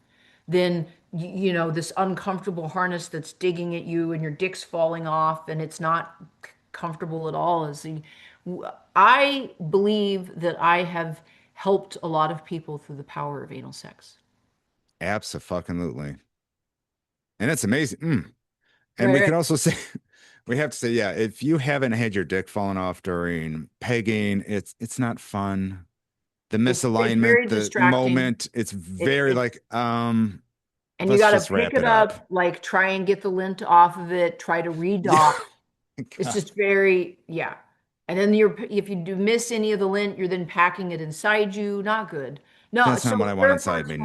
than this uncomfortable harness that's digging at you and your dick's falling off and it's not comfortable at all. I believe that I have helped a lot of people through the power of anal sex. Absolutely. And it's amazing. And Right, we right. could also say, we have to say, yeah, if you haven't had your dick fallen off during pegging, it's not fun. The It's misalignment, very the distracting. moment, it's It, very it like, and you let's got to just pick wrap it it up. up, like try and get the lint off of it, try to Yeah. redock. It's God, just very, yeah. And then if you do miss any of the lint, you're then packing it inside you. Not good. No, that's so not what I want spare inside parts me now.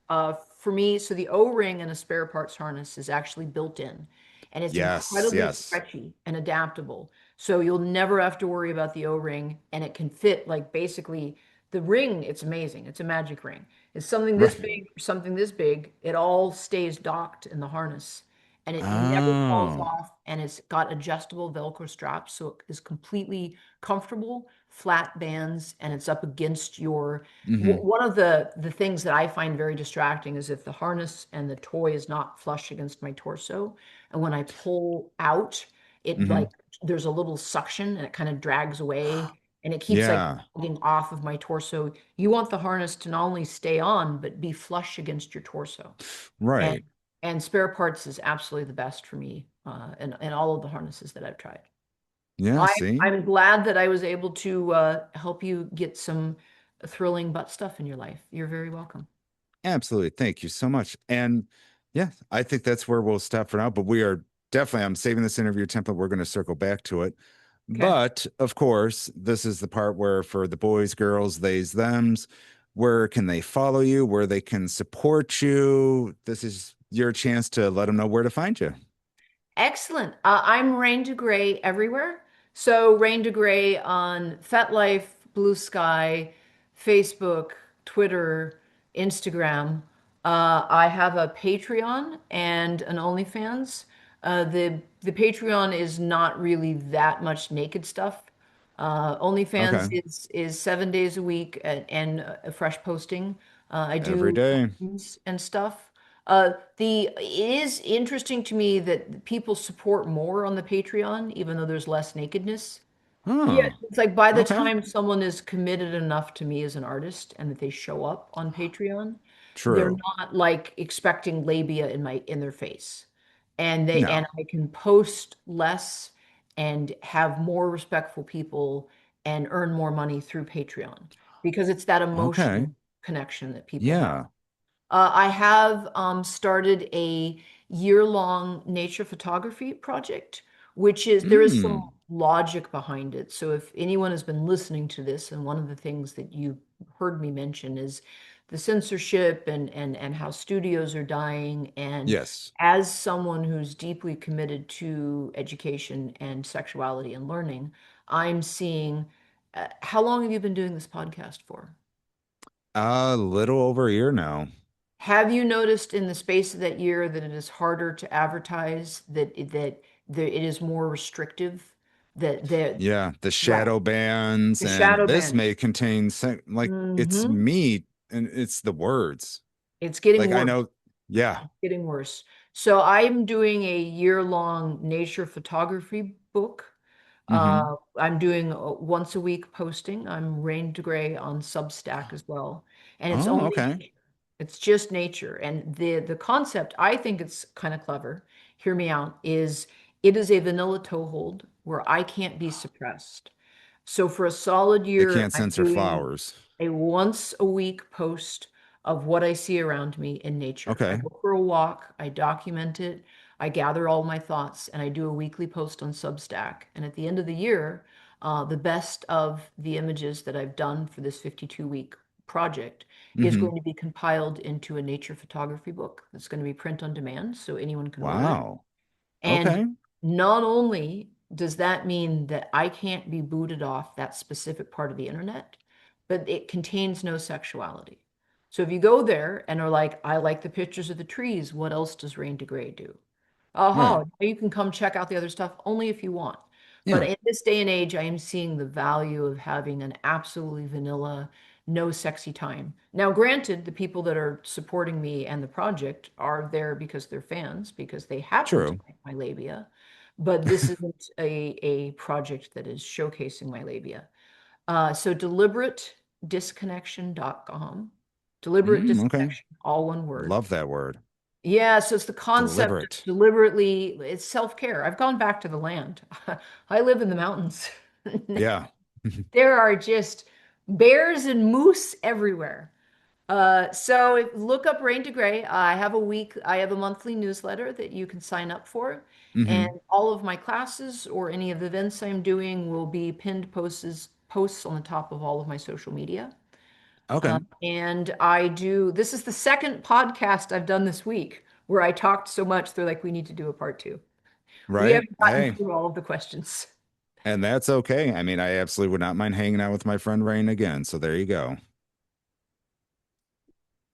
harness, for me, so the O-ring and a spare parts harness is actually built in, and it's Yes, incredibly yes. stretchy and adaptable. So you'll never have to worry about the O-ring, and it can fit like basically the ring. It's amazing. It's a magic ring. It's something this Right. big, something this big. It all stays docked in the harness and it never falls Oh. off and it's got adjustable Velcro straps so it is completely comfortable, flat bands, and it's up against your Hmm. one of the things that I find very distracting is if the harness and the toy is not flush against my torso and when I pull out it like Hmm. there's a little suction and it kind of drags away and it keeps like Yeah. dragging off of my torso. You want the harness to not only stay on but be flush against your torso. And Right. spare parts is absolutely the best for me in all of the harnesses that I've tried. Yeah. I, See? I'm glad that I was able to help you get some thrilling butt stuff in your life. You're very welcome. Absolutely. Thank you so much. And yeah, I think that's where we'll stop for now. But we are definitely, I'm saving this interview template. We're going to circle back to it. Okay. But of course, this is the part where for the boys, girls, theys, thems, where can they follow you, where they can support you? This is your chance to let them know where to find you. Excellent. I'm Rain DeGrey everywhere. So Rain DeGrey on FetLife, Blue Sky, Facebook, Twitter, Instagram. I have a Patreon and an OnlyFans. The Patreon is not really that much naked stuff. OnlyFans Okay. is 7 days a week and a fresh posting. I Every do day. games and stuff. It is interesting to me that people support more on the Patreon, even though there's less nakedness. Yeah, Oh, it's like by the okay. time someone is committed enough to me as an artist and that they show up on Patreon, they're True. not like expecting labia in their face. And No. I can post less and have more respectful people and earn more money through Patreon because it's that Okay. emotional connection that people have. Yeah. I have started a year-long nature photography project, which is there is some Mm. logic behind it. So if anyone has been listening to this, and one of the things that you heard me mention is the censorship and how studios are dying. And Yes. as someone who's deeply committed to education and sexuality and learning, I'm seeing how long have you been doing this podcast for? A little over a year now. Have you noticed in the space of that year that it is harder to advertise, that it is more restrictive. The Yeah, the right, shadow bands, the and shadow this band. may contain like it's Hmm. me and it's the words. It's getting Like I worse. know, yeah. Getting worse. So I'm doing a year-long nature photography book. Mm-hmm. I'm doing once a week posting. I'm Rain DeGrey on Substack as well, and it's Oh, only okay. nature. It's just nature, and the concept, I think it's kind of clever. Hear me out. Is it is a vanilla toehold where I can't be suppressed. So for a solid It year, can't I'm censor doing flowers. a once a week post of what I see around me in nature. I Okay. go for a walk, I document it, I gather all my thoughts, and I do a weekly post on Substack. And at the end of the year, the best of the images that I've done for this 52-week project is Mm-hmm. going to be compiled into a nature photography book that's going to be print on demand so anyone can order it. Wow. And Okay. not only does that mean that I can't be booted off that specific part of the internet, but it contains no sexuality. So if you go there and are like, I like the pictures of the trees, what else does Rain to Gray do? Right. Oh, you can come check out the other stuff only if you want. But Yeah. in this day and age, I am seeing the value of having an absolutely vanilla, no sexy time. Now, granted, the people that are supporting me and the project are there because they're fans, because they happen to True. like my labia. But this isn't a project that is showcasing my labia. So deliberateDisconnection.com. Deliberate Okay. disconnection, all one word. Love that word. Yeah, so it's the concept of Deliberate. deliberately, it's self-care. I've gone back to the land. I live in the mountains. Yeah. There are just bears and moose everywhere. Look up Rain to Gray. I have a monthly newsletter that you can sign up for. And Mm-hmm. all of my classes or any of the events I'm doing will be pinned posts on the top of all of my social media. Okay. This is the second podcast I've done this week where I talked so much, they're like, we need to do a part two. We Right. haven't gotten Hey. through all of the questions. And that's okay. I mean, I absolutely would not mind hanging out with my friend Rain again. So there you go.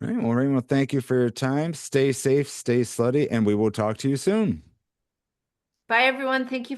All right. Well, Rain, well, thank you for your time. Stay safe, stay slutty, and we will talk to you soon. Bye, everyone. Thank you.